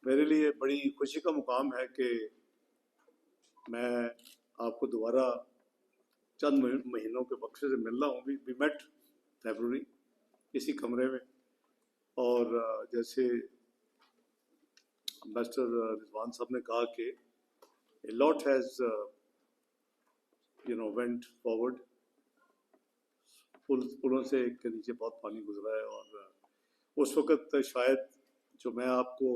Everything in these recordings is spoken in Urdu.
میرے لیے بڑی خوشی کا مقام ہے کہ میں آپ کو دوبارہ چند مہینوں کے بخشے سے مل رہا ہوں. وی میٹ فیبرری اسی کمرے میں, اور جیسے امبیسڈر رضوان صاحب نے کہا کہ a lot has went forward. پلوں سے کے نیچے بہت پانی گزرا ہے, اور اس وقت شاید جو میں آپ کو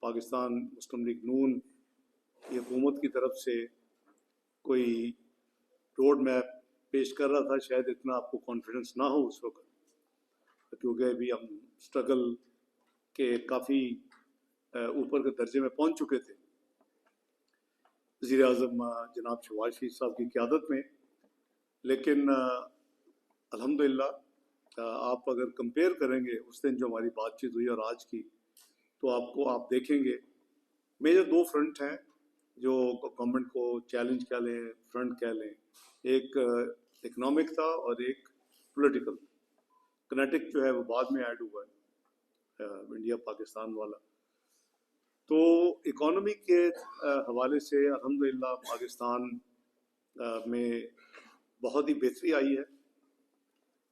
پاکستان مسلم لیگ نون کی حکومت کی طرف سے کوئی روڈ میپ پیش کر رہا تھا, شاید اتنا آپ کو کانفیڈنس نہ ہو اس وقت, کیونکہ ابھی ہم اسٹرگل کے کافی اوپر کے درجے میں پہنچ چکے تھے وزیر اعظم جناب شہباز شریف صاحب کی قیادت میں. لیکن الحمدللہ آپ اگر کمپیئر کریں گے اس دن جو ہماری بات چیت ہوئی اور آج کی, تو آپ دیکھیں گے میجر دو فرنٹ ہیں جو گورنمنٹ کو چیلنج کہہ لیں, فرنٹ کہہ لیں. ایک اکنامک تھا اور ایک پولیٹیکل. کنیٹک جو ہے وہ بعد میں ایڈ ہوا ہے, انڈیا پاکستان والا. تو اکانومی کے حوالے سے الحمدللہ پاکستان میں بہت ہی بہتری آئی ہے.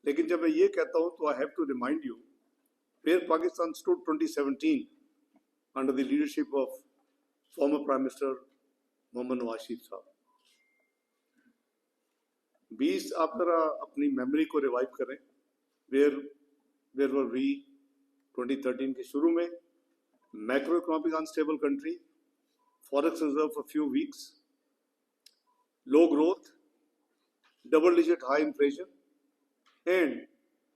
لیکن جب میں یہ کہتا ہوں تو I have to remind you where Pakistan stood 2017 under the leadership of former prime minister Muhammad Nawaz Sharif صاحب. 20 آپ ذرا اپنی میموری کو ریوائیو کریں. ویئر ور وی 2013 کے شروع میں, macroeconomic unstable country, forex reserve for few weeks, low growth, double digit high inflation, and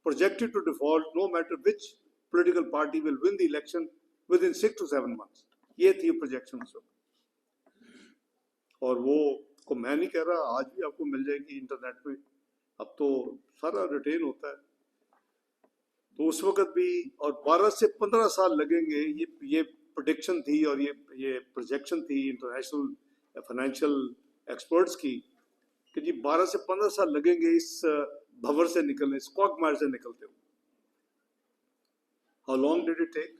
projected to default no matter which political party will win the election within 6 to 7 months. یہ تھی projections. اور وہ کو میں نہیں کہہ رہا, آج بھی آپ کو مل جائے گی انٹرنیٹ میں, اب تو سارا ریٹین ہوتا ہے. تو اس وقت بھی, اور 12 سے 15 سال لگیں گے, یہ پروڈکشن تھی اور یہ پروجیکشن تھی انٹرنیشنل فائنینشیل ایکسپرٹس کی کہ جی 12 سے 15 سال لگیں گے اس بھور سے نکلنے, اسکواک مار سے نکلتے ہو. How long did it take?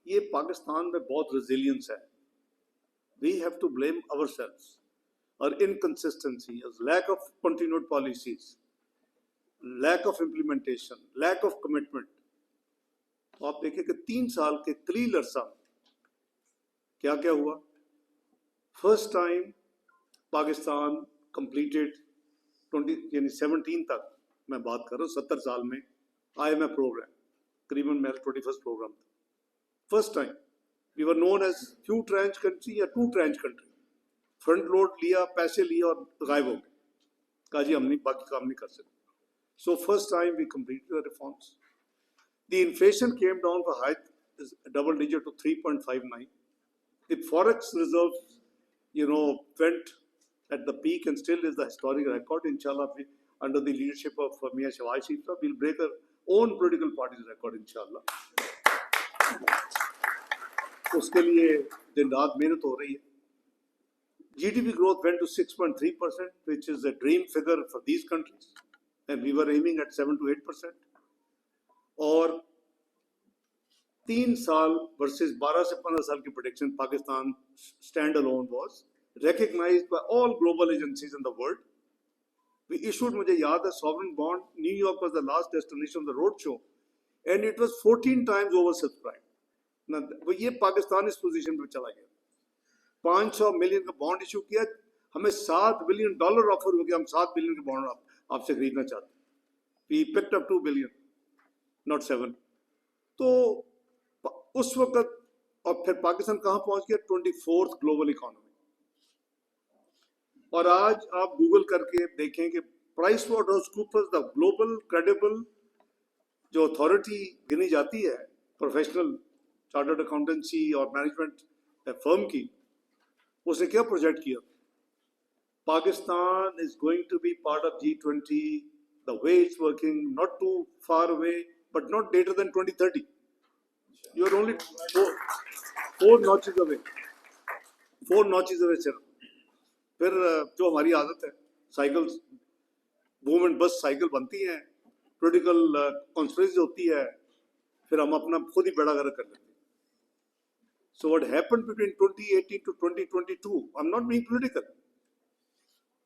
یہ پاکستان میں بہت ریزیلینس ہے. We have to blame ourselves. اور inconsistency, lack of continued policies, lack of implementation, lack of commitment. تو آپ دیکھیں کہ 3 سال کے قلیل عرصہ کیا کیا ہوا. فرسٹ ٹائم پاکستان کمپلیٹڈ 17 تک میں بات کر رہا ہوں, 70 سال میں آئی ایم اے پروگرام, قریباً میرا 21 پروگرام تھا. First time we were known as few tranche country یا 2 ٹرانچ کنٹری. فرنٹ لوڈ لیا, پیسے لیا اور غائب ہو گئے, کہا جی ہم نہیں باقی کام نہیں کر سکتے. So first time we completed the reforms. The inflation came down for high double digit to 3.59. The forex reserves, went at the peak and still is the historic record. Inshallah, under the leadership of Mia Shehbaz Sharif, we'll break our own political party's record, inshallah. اس کے لیے دن رات محنت ہو رہی ہے. GDP growth went to 6.3%, which is a dream figure for these countries, and we were aiming at 7 to 8%. اور 3 سال versus 12 سے 15 سال کی prediction, Pakistan stand alone was recognized by all global agencies in the world. We issued, مجھے یاد ہے, sovereign bond. New York was the last destination of the road show, and it was 14 times oversubscribed. یہ پاکستان اس پوزیشن پہ چلا گیا. 500 ملین کا بانڈ ایشو کیا, ہمیں $7 بلین آفر ہو گیا, ہم 7 بلین کا بانڈ آپ سے خریدنا چاہتے ہیں. We picked up 2 billion, not 7. تو اس وقت, اور پھر پاکستان کہاں پہنچ گیا, 24th گلوبل اکانومی. اور آج آپ گوگل کر کے دیکھیں کہ Price Waters Coopers, the global credible جو اتھارٹی گنی جاتی ہے پروفیشنل چارٹرڈ اکاؤنٹنسی اور مینجمنٹ فرم کی, اس نے کیا پروجیکٹ کیا, Pakistan is going to be part of G20. The way it's working, not too far away, but not later than 2030. You are only four notches away. 4 notches away, sir. پھر جو ہماری عادت ہے, سائیکل بوم اینڈ بس سائیکل بنتی ہیں, پولیٹیکل کانسپریسی ہوتی ہے, پھر ہم اپنا خود ہی بیڑا گرک کر لیتے ہیں. So what happened between 2018 to 2022, I'm not being political.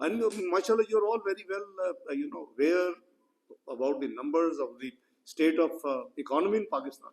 And mashallah, you're all very well, aware about the numbers of the state of economy in Pakistan.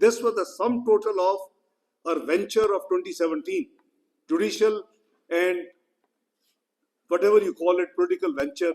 This was the sum total of our venture of 2017, judicial and whatever you call it, political venture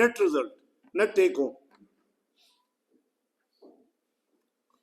net result, net take home.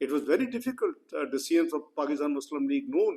it was very difficult decision for Pakistan Muslim League noon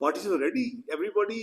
Parties were ready, everybody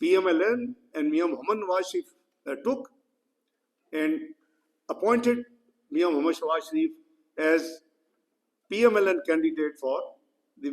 PMLN and Mian Mohammad Nawaz Sharif took and appointed Mian Mohammad Nawaz Sharif as PMLN candidate for the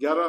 11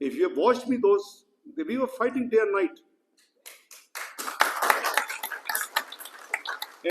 If you have watched me, we were fighting day and night.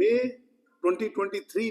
May 2023,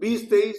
2023,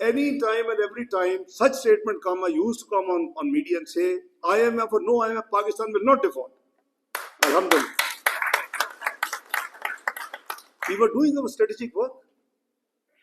Any time and every time such statement come, I used to come on media and say IMF or no IMF, Pakistan will not default. Alhamdulillah. We were doing our strategic work.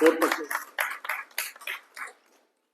4%.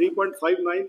3.59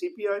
CPI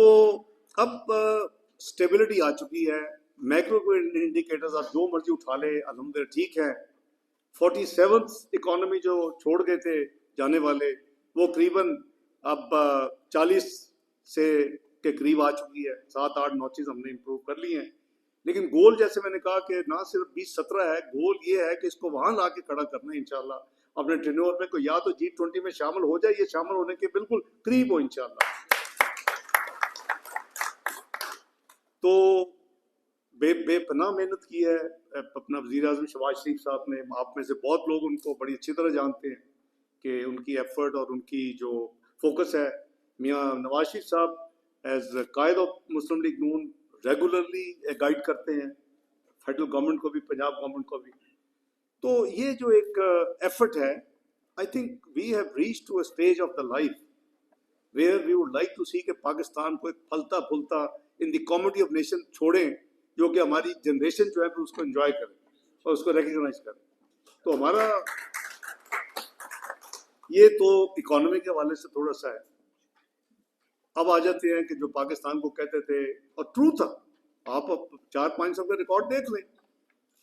تو اب اسٹیبلٹی آ چکی ہے. میکرو انڈیکیٹرز آپ جو مرضی اٹھا لیں الحمدللہ ٹھیک ہے. 47 اکانومی جو چھوڑ گئے تھے جانے والے وہ قریباً اب 40 سے کے قریب آ چکی ہے. 7-8-9 چیز ہم نے امپروو کر لی ہیں. لیکن گول جیسے میں نے کہا کہ نہ صرف 2017 ہے, گول یہ ہے کہ اس کو وہاں لا کے کھڑا کرنا ہے انشاءاللہ اپنے ٹینیور میں. کوئی یا تو G20 میں شامل ہو جائے, یہ شامل ہونے کے بالکل قریب ہو انشاءاللہ. تو بے پناہ محنت کی ہے اپنا وزیر اعظم شہباز شریف صاحب نے. آپ میں سے بہت لوگ ان کو بڑی اچھی طرح جانتے ہیں کہ ان کی ایفرٹ اور ان کی جو فوکس ہے. میاں نواز شریف صاحب ایز قائد of Muslim League Noon regularly guide کرتے ہیں فیڈرل گورنمنٹ کو بھی, پنجاب گورنمنٹ کو بھی. تو یہ جو ایک ایفرٹ ہے, I think we have reach to a stage of the life where we would like to see کہ پاکستان کو ایک پھلتا پھولتا in the community of nation چھوڑیں, جو کہ ہماری جنریشن جو ہے پھر اس کو انجوائے کرے اور اس کو ریکگنائز کرے. تو ہمارا یہ تو اکانومی کے حوالے سے تھوڑا سا ہے. اب آ جاتے ہیں کہ جو پاکستان کو کہتے تھے, اور ٹرو تھا, آپ 4-5 سال کا ریکارڈ دیکھ لیں.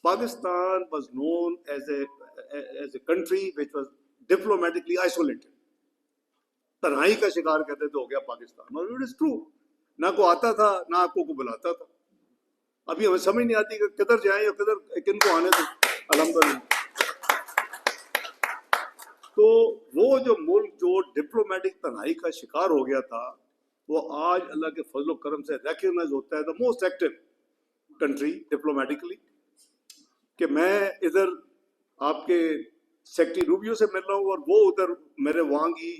Pakistan was known as a country which was diplomatically isolated. تنہائی کا شکار کہتے تھے ہو گیا پاکستان, اور اٹ از ٹرو. نہ کو آتا تھا نہ آپ کو بلاتا تھا. ابھی ہمیں سمجھ نہیں آتی کہ کدھر جائیں یا کدھر کن کو آنے دیں. الحمدللہ. تو وہ جو ملک جو ڈپلومیٹک تنہائی کا شکار ہو گیا تھا, وہ آج اللہ کے فضل و کرم سے ریکگنائز ہوتا ہے the most active country diplomatically. کہ میں ادھر آپ کے سیکٹری روبیو سے مل رہا ہوں اور وہ ادھر میرے وہاں کی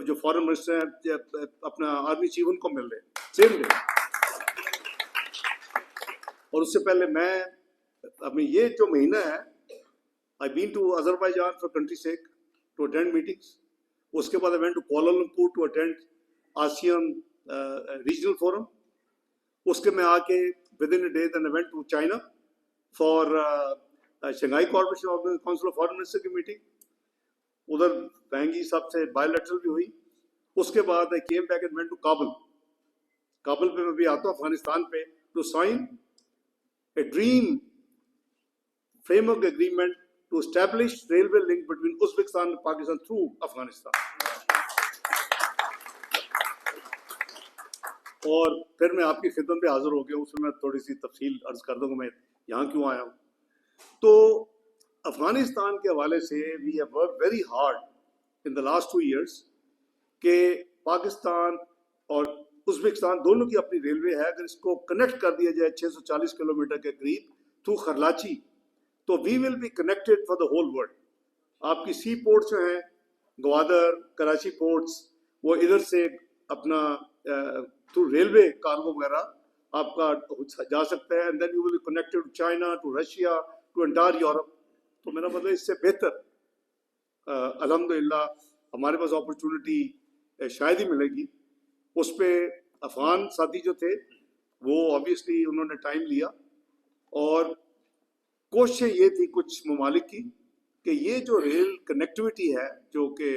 جو فارن منسٹر ہیں اپنا آرمی چیف ان کو مل رہے ہیں سیم ڈے. اور اس سے پہلے میں ابھی یہ جو مہینہ ہے I been to Azerbaijan for country's sake to attend meetings. اس کے بعد I went to Kuala Lumpur to attend ASEAN regional forum. اس کے میں آ کے within a day then I went to China for Shanghai Cooperation Organization Council of Foreign Ministers کی meeting. ادھر بینگی صاحب سے bilateral بھی ہوئی. اس کے بعد I came back and went to Kabul. Kabul پہ میں بھی آتا ہوں افغانستان پہ to sign a dream framework agreement to establish railway link between Uzbekistan and Pakistan through Afghanistan. اور پھر میں آپ کی خدمت پہ حاضر ہو گیا ہوں, اس میں تھوڑی سی تفصیل عرض کر دوں گا میں یہاں کیوں آیا ہوں. تو افغانستان کے حوالے سے we have worked very hard in the last 2 years کہ پاکستان اور ازبکستان دونوں کی اپنی ریلوے ہے. اگر اس کو کنیکٹ کر دیا جائے 640 کلومیٹر کے قریب تھرو خرلاچی, تو we will be connected for the whole world. آپ کی سی پورٹس جو ہیں گوادر, کراچی پورٹس, وہ ادھر سے اپنا تھرو ریلوے کارگو وغیرہ آپ کا جا سکتا ہے. And then you will be connected to China, to Russia, to entire Europe. تو میرا مطلب اس سے بہتر الحمدللہ ہمارے پاس اپرچونٹی شاید ہی ملے گی. اس پہ افغان ساتھی جو تھے وہ آبویسلی انہوں نے ٹائم لیا, اور کوششیں یہ تھی کچھ ممالک کی کہ یہ جو ریل کنیکٹیوٹی ہے جو کہ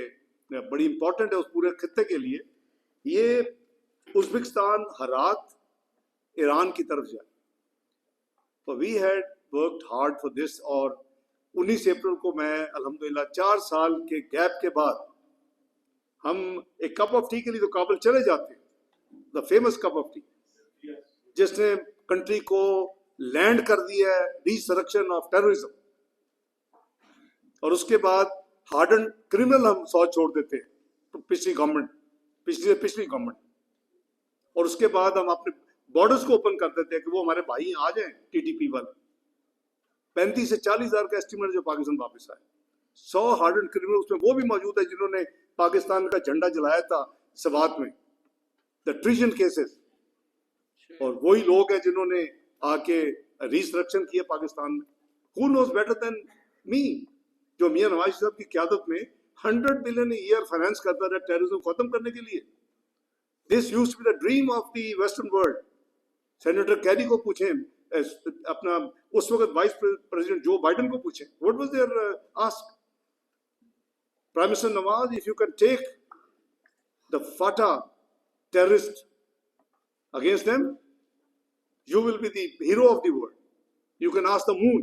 بڑی امپورٹنٹ ہے اس پورے خطے کے لیے, یہ ازبکستان ہرات ایران کی طرف جائے. تو we had worked hard for this. اور 19 اپریل کو میں الحمدللہ 4 سال کے گیپ کے بعد ہم ایک کپ آف ٹی کے لیے تو کابل چلے جاتے ہیں, the famous cup of T جس نے کنٹری کو لینڈ کر دیا ہے ڈیسٹرکشن آف ٹیررزم. اور اس کے بعد ہارڈن کرمنل ہم 100 چھوڑ دیتے ہیں پچھلی گورنمنٹ. اور اس کے بعد ہم اپنے بارڈرز کو اوپن کر دیتے ہیں کہ وہ ہمارے بھائی آ جائیں ٹی ٹی پی والے. 35 سے 40 ہزار کا اسٹیمیٹ جو پاکستان واپس آئے. 100 ہارڈن کرمنل اس میں وہ بھی موجود ہے جنہوں نے پاکستان کا جھنڈا جلایا تھا سوات میں, دا ٹریجن کیسز. اور وہی لوگ ہیں جنہوں نے آ کے ریسٹرکشن کیا پاکستان میں. Who knows better than me جو میاں نواز صاحب کی قیادت میں 100 بلین ایئر فائنانس کرتا رہا ٹیررزم ختم کرنے کے لیے. This used to be the dream of the western world. Senator Kerry کو پوچھیں, اپنا اس وقت وائس پریزیڈنٹ جو بائیڈن کو پوچھیں, what was their ask? Prime Minister Nawaz, if you can take the Fatah terrorist Against them, you will be the hero of the world. You can ask the moon.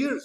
years।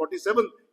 47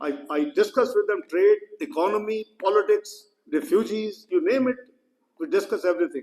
I discussed with them trade, economy, politics, refugees, you name it, we discuss everything.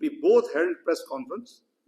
we both held press conference,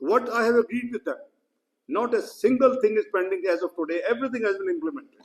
What I have agreed with them, not a single thing is pending as of today. Everything has been implemented.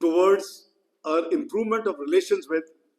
towards our improvement of relations with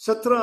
17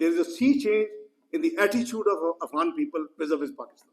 There is a sea change in the attitude of Afghan people vis-a-vis Pakistan.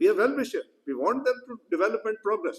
We are well wisher, we want them to develop and progress.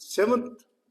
7th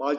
5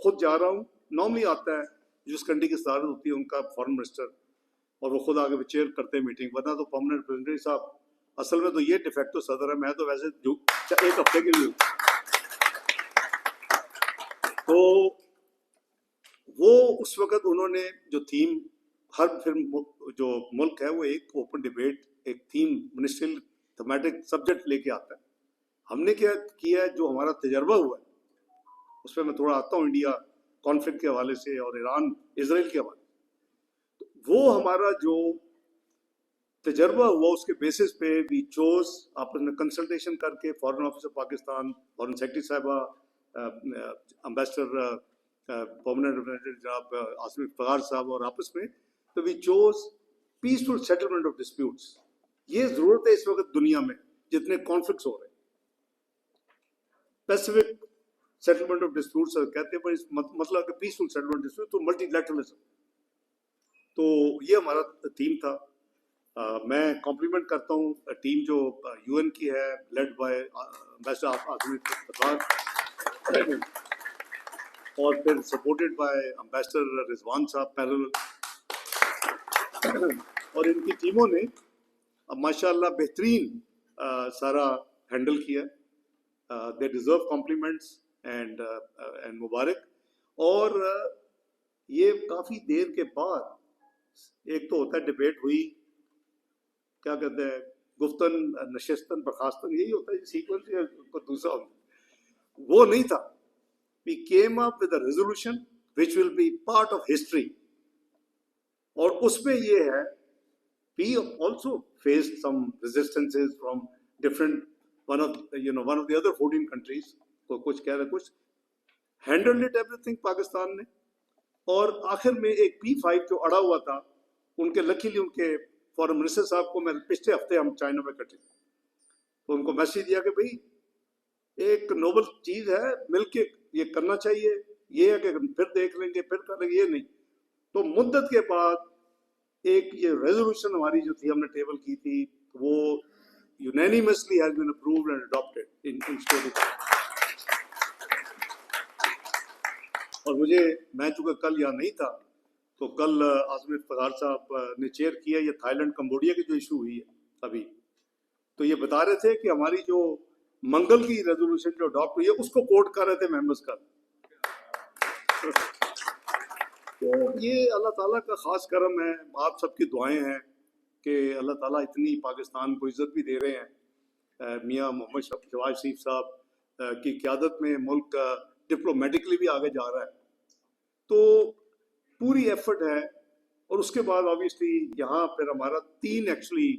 خود جا رہا ہوں. نارملی آتا ہے جس کنٹری کی صدارت ہوتی ہے ان کا فارن منسٹر, اور وہ خود آگے چیئر کرتے ہیں میٹنگ, ورنہ تو پرماننٹ ریپرزینٹیٹو صاحب اصل میں تو یہ ڈیفیکٹو صدر ہے. میں تو ویسے ایک ہفتے کے لیے ہوں. تو وہ اس وقت انہوں نے جو تھیم, ہر پھر جو ملک ہے وہ ایک اوپن ڈیبیٹ, ایک تھیم منسٹریل تھیمیٹک سبجیکٹ لے کے آتا ہے. ہم نے کیا کیا ہے, جو ہمارا تجربہ ہوا ہے اس پہ میں تھوڑا آتا ہوں انڈیا کانفلکٹ کے حوالے سے اور ایران اسرائیل کے حوالے. وہ ہمارا جو تجربہ ہوا اس کے بیسس پہ وی چوز, آپس میں کنسلٹیشن کر کے, foreign office of Pakistan, foreign secretary صاحبہ, امبیسڈر پرماننٹ ریپرزینٹیٹو جناب عاصم افتخار صاحب, اور آپس میں تو we choose peaceful settlement of disputes. یہ ضرورت ہے اس وقت دنیا میں جتنے کانفلکٹس ہو رہے ہیں. پیسیفک سیٹلمنٹ آف ڈسپیوٹس کہتے ہیں, پر مطلب کہ پیسفل سیٹلمنٹ ڈسپیوٹ تو ملٹی لیٹرلزم. تو یہ ہمارا تھیم تھا. میں کمپلیمنٹ کرتا ہوں ٹیم جو یو این کی ہے, led by ambassador Asim Iftikhar, اور پھر سپورٹڈ بائی امبیسڈر رضوان صاحب پیرل, اور ان کی ٹیموں نے اب ماشاء اللہ بہترین سارا ہینڈل کیا. دے ڈیزرو کمپلیمنٹس اینڈ مبارک. اور یہ کافی دیر کے بعد, ایک تو ہوتا ہے ڈبیٹ ہوئی, کیا کہتے ہیں, گفتن نشستن برخاستن, یہی ہوتا ہے سیکوینس, یا دوسرا وہ نہیں تھا. We came up with a resolution which will be part of history. اور اس میں یہ ہے, we also faced some resistances from different one of the other 14 countries. تو کچھ کہہ رہے, کچھ handled it everything پاکستان نے. اور آخر میں ایک P5 جو اڑا ہوا تھا, ان کے لکیلی ان کے فارن منسٹر صاحب کو میں پچھلے ہفتے ہم چائنا میں کٹے, تو ان کو میسیج دیا کہ بھائی ایک نوبل چیز ہے, مل کے یہ کرنا چاہیے. یہ ہے کہ پھر دیکھ لیں گے, پھر کر لیں گے, یہ نہیں. تو مدت کے بعد ایک یہ ریزولوشن ہماری جو تھی ہم نے ٹیبل کی تھی, وہ unanimously has been approved and adopted in state. اور میں چونکہ کل یہاں نہیں تھا, تو کل عاصم افتخار صاحب نے چیئر کیا یہ تھائی لینڈ کمبوڈیا کی جو ایشو ہوئی ہے ابھی, تو یہ بتا رہے تھے کہ ہماری جو منگل کی ریزولوشن جو اڈاپٹ ہوئی ہے اس کو کوٹ کر رہے تھے ممبرس کا. تو یہ اللہ تعالیٰ کا خاص کرم ہے, آپ سب کی دعائیں ہیں کہ اللہ تعالیٰ اتنی پاکستان کو عزت بھی دے رہے ہیں. میاں محمد شہباز شریف صاحب کی قیادت میں ملک ڈپلومیٹکلی بھی آگے جا رہا ہے, تو پوری ایفرٹ ہے. اور اس کے بعد آبویسلی یہاں پھر ہمارا 3 ایکچولی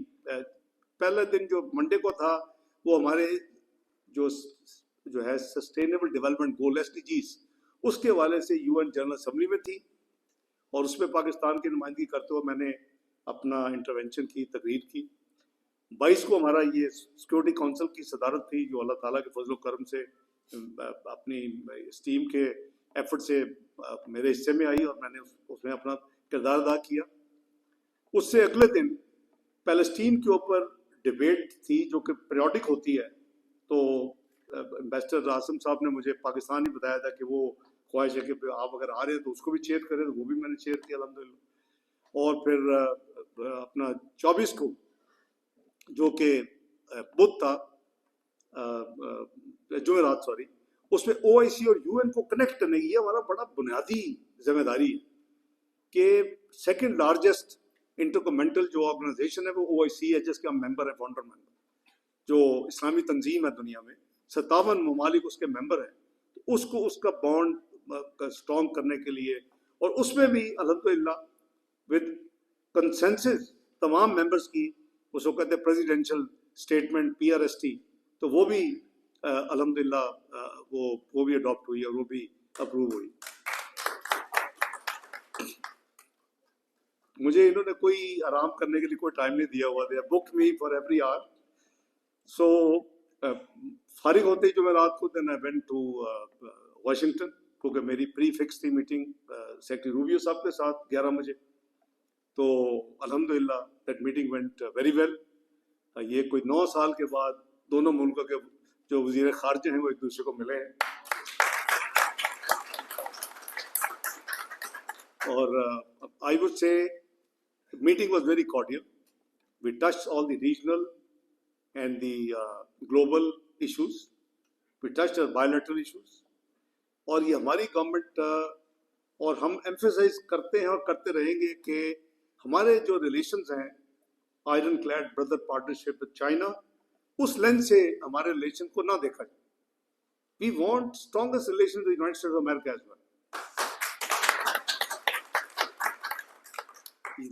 پہلا دن جو منڈے کو تھا وہ ہمارے جو ہے سسٹینیبل ڈیولپمنٹ گول SDGs, اس کے حوالے سے UN جنرل اسمبلی میں تھی, اور اس میں پاکستان کی نمائندگی کرتے ہوئے میں نے اپنا انٹروینشن کی, تقریر کی. 22 کو ہمارا یہ سیکورٹی کونسل کی صدارت تھی, جو اللہ تعالیٰ کے فضل و کرم سے اپنی اس ٹیم کے ایفرٹ سے میرے حصے میں آئی, اور میں نے اس میں اپنا کردار ادا کیا. اس سے اگلے دن پیلسٹین کے اوپر ڈبیٹ تھی جو کہ پیریوڈک ہوتی ہے. تو امبیسڈر عاصم صاحب نے مجھے پاکستان ہی بتایا تھا کہ وہ خواہش ہے کہ آپ اگر آ رہے ہیں تو اس کو بھی چیئر کریں, تو وہ بھی میں نے چیئر کیا الحمدللہ. اور پھر اپنا 24 کو جو کہ بدھ تھا, جمعرات سوری, اس میں OIC اور UN کو کنیکٹ کرنے کی یہ ہمارا بڑا بنیادی ذمہ داری ہے کہ سیکنڈ لارجسٹ انٹرکمنٹل جو آرگنائزیشن ہے وہ OIC ہے, جس کے ہم ممبر ہیں, فاؤنڈر ممبر, جو اسلامی تنظیم ہے دنیا میں, 57 ممالک اس کے ممبر ہیں. تو اس کو اس کا بانڈ اسٹرانگ کرنے کے لیے, اور اس میں بھی الحمدللہ ود کنسنسس تمام ممبرس کی, اس کو کہتے ہیں پریزیڈینشل اسٹیٹمنٹ PRST, تو وہ بھی الحمدللہ وہ بھی اڈاپٹ ہوئی اور وہ بھی اپروو ہوئی. مجھے انہوں نے کوئی آرام کرنے کے لیے کوئی ٹائم نہیں دیا ہوا, دے بک می فار ایوری آور. سو فارغ ہوتے ہی جو میں رات کو then I went to Washington, کیونکہ میری پری فکس تھی میٹنگ سیکرٹری روبیو صاحب کے ساتھ 11 بجے. تو الحمدللہ that meeting went very well. یہ کوئی 9 سال کے بعد دونوں ملکوں کے جو وزیر خارجہ ہیں وہ ایک دوسرے کو ملے ہیں. اور I would say the meeting was very cordial. We touched all the regional and the global issues. We touched our bilateral issues. اور یہ ہماری گورنمنٹ اور ہم ایمفیسائز کرتے ہیں اور کرتے رہیں گے کہ ہمارے جو ریلیشنز ہیں ironclad brother partnership with China, اس لینس سے ہمارے ریلیشن کو نہ دیکھا جائے. We want strongest relation with United States of America as well.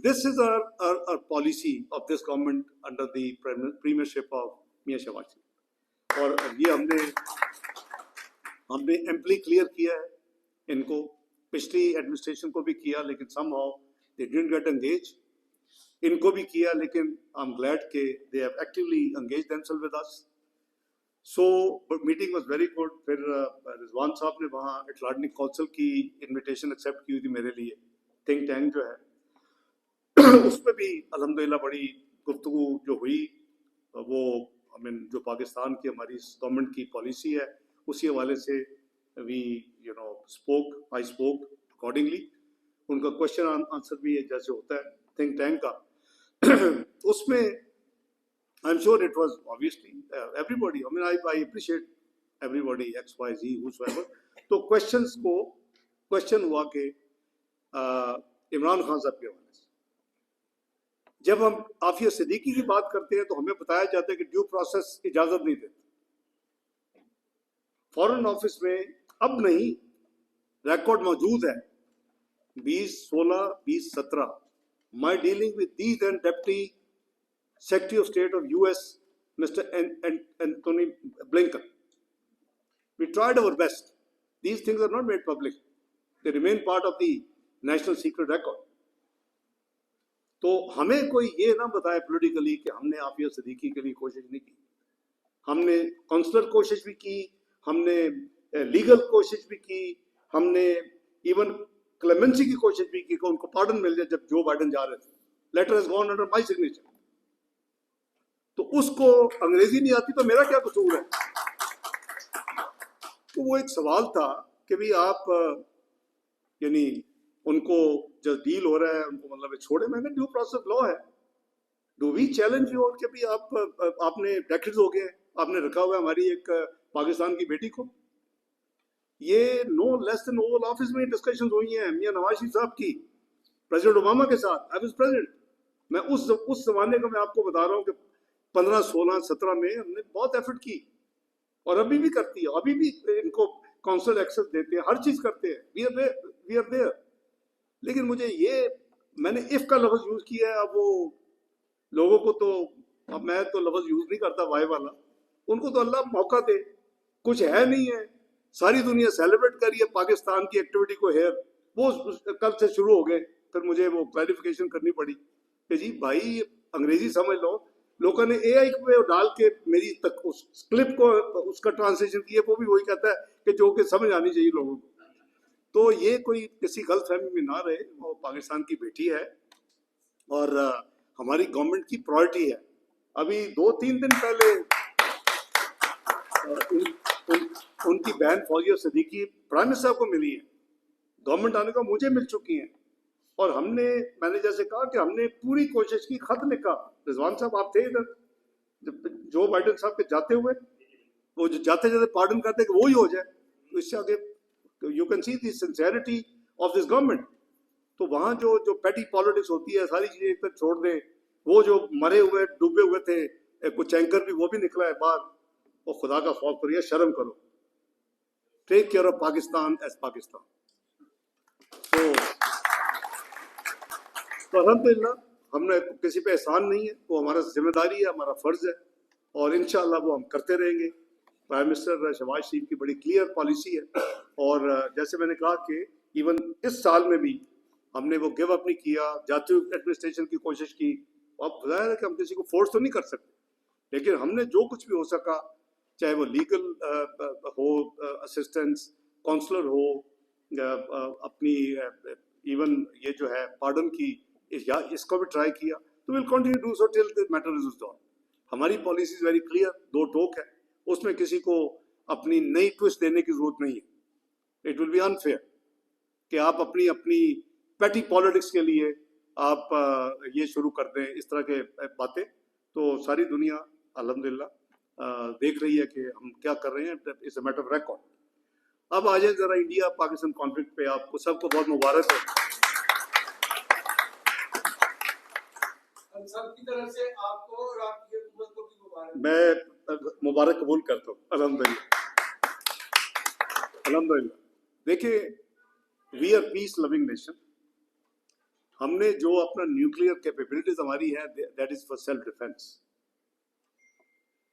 This is our policy of this government under the premiership of Mian Shehbaz Sharif. اور یہ ہم نے ایمپلی کلیئر کیا ہے ان کو، پچھلی ایڈمنسٹریشن کو بھی کیا لیکن somehow they didn't get engage. ان کو بھی کیا لیکن آئی ایم گلیڈ کہ they have actually engage them self with us. So meeting was very good. پھر رضوان صاحب نے وہاں اٹلانٹک کونسل کی انویٹیشن ایکسیپٹ کی ہوئی تھی میرے لیے، تھنک ٹینک جو ہے، اس پہ بھی الحمدللہ بڑی گفتگو جو ہوئی، وہ جو پاکستان کی ہماری گورنمنٹ کی پالیسی ہے اسی حوالے سے وی آئی اسپوک اکارڈنگلی. ان کا کوشچن آنسر بھی جیسے ہوتا ہے تھنک ٹینک کا، اس میں آئی am sure it was obviously everybody, I appreciate everybody XYZ whosoever. تو کوشچن ہوا کہ عمران خان صاحب کے حوالے سے جب ہم عافیہ صدیقی کی بات کرتے ہیں تو ہمیں بتایا جاتا ہے کہ ڈیو پروسیس اجازت نہیں دیتے. فورن آفس میں اب نہیں، ریکارڈ موجود ہے 2016-2017 my dealing with the then Deputy Secretary of State of US, Mr. Anthony Blinken. We tried our best. These things are not made public. They remain part of the national secret record. تو ہمیں کوئی یہ نہ بتائے پولیٹیکلی کہ ہم نے عافیہ صدیقی کے لیے کوشش نہیں کی. ہم نے کونسلر کوشش بھی کی، ہم نے لیگل کوشش بھی کی، ہم نے ایون کلیمنسی کی کوشش بھی کی کہ ان کو پارڈن مل جائے جب جو بائیڈن جا رہے تھے. Letter has gone under my signature. تو اس کو انگریزی نہیں آتی تو میرا کیا قصور ہے؟ تو وہ ایک سوال تھا کہ بھی آپ یعنی ان کو جو ڈیل ہو رہا ہے ان کو مطلب چھوڑے. میں نے ڈیو پروسیس لا ہے، ڈو وی چیلنج یو کہ بھی آپ نے ڈیکیڈز ہو گئے آپ نے رکھا ہوا ہے ہماری ایک پاکستان کی بیٹی کو. یہ نو لیس دین اوول آفس میں ڈسکشنز ہوئی ہیں میاں نواز شریف صاحب کی پریزیڈنٹ اوباما کے ساتھ. I was president. میں اس زمانے کا میں آپ کو بتا رہا ہوں کہ 15, 16, 17 میں ہم نے بہت ایفرٹ کی اور ابھی بھی کرتی ہے. ابھی بھی ان کو کونسل ایکسس دیتے ہیں، ہر چیز کرتے ہیں. We are there. لیکن مجھے میں نے اف کا لفظ یوز کیا ہے. اب وہ لوگوں کو تو اب میں تو لفظ یوز نہیں کرتا وائی والا، ان کو تو اللہ موقع دے. کچھ ہے نہیں ہے، ساری دنیا سیلیبریٹ کر رہی ہے پاکستان کی ایکٹیویٹی کو. وہ کل سے شروع ہو گئے. پھر مجھے وہ کلیریفیکیشن کرنی پڑی کہ جی بھائی انگریزی سمجھ لو. لوگوں نے اے آئی پہ ڈال کے میری تک اس کلپ کو اس کا ٹرانسلیشن کیا، وہ بھی وہی کہتا ہے کہ جو کہ سمجھ آنی چاہیے لوگوں کو. تو یہ کوئی کسی غلط فہمی میں نہ رہے. وہ پاکستان کی بیٹی ہے اور ہماری گورنمنٹ کی پرائرٹی ہے. ابھی 2-3 دن پہلے ان کی بہن فوزیہ صدیقی پرائم منسٹر صاحب کو ملی ہے. گورنمنٹ آنے کا مجھے مل چکی ہیں اور میں نے جیسے کہا کہ ہم نے پوری کوشش کی. خط لکھا. رضوان صاحب آپ تھے ادھر جو بائیڈن صاحب کے جاتے ہوئے، وہ جو جاتے پارڈن کرتے کہ وہی ہو جائے. تو اس سے آگے you can see the sincerity of this government. تو وہاں جو پیٹی پالیٹکس ہوتی ہے ساری چیزیں ایک طرف چھوڑ دیں. وہ جو مرے ہوئے ڈوبے ہوئے تھے کچھ اینکر بھی وہ بھی نکلا ہے باہر. اور خدا کا خوف کریے، شرم کرو. Take care of Pakistan as Pakistan. تو الحمدللہ ہم نے کسی پہ احسان نہیں ہے، وہ ہمارا ذمہ داری ہے، ہمارا فرض ہے اور انشاءاللہ وہ ہم کرتے رہیں گے. پرائم منسٹر شہباز شریف کی بڑی کلیئر پالیسی ہے اور جیسے میں نے کہا کہ ایون اس سال میں بھی ہم نے وہ گیو اپ نہیں کیا. جاتی ایڈمنسٹریشن کی کوشش کی. اب ظاہر ہے کہ ہم کسی کو فورس تو نہیں کر سکتے، لیکن ہم نے جو کچھ بھی ہو سکا، چاہے وہ لیگل ہو اسسٹنس، کونسلر ہو، اپنی ایون یہ جو ہے پارڈن کی اس کو بھی ٹرائی کیا. تو we'll continue do so till the matter is resolved. ہماری پالیسی از ویری کلیئر، 2 ٹوک ہے. اس میں کسی کو اپنی نئی ٹوسٹ دینے کی ضرورت نہیں ہے. اٹ ول بی انفیئر کہ آپ اپنی پیٹی پالیٹکس کے لیے آپ یہ شروع کر دیں اس طرح کے باتیں، تو ساری دنیا الحمدللہ دیکھ رہی ہے کہ ہم کیا کر رہے ہیں. It's a matter of record. اب آ جائیں ذرا انڈیا پاکستان کانفلکٹ پہ. آپ کو سب کو بہت مبارک ہے. سب کی طرف سے آپ کو اور آپ کی حکومت کو بھی مبارک. میں مبارک قبول کرتا ہوں الحمدللہ. الحمدللہ. دیکھیں we are piece living nation. ہم نے جو اپنا نیوکلیئر کیپیبلٹیز ہماری ہے that is for self defence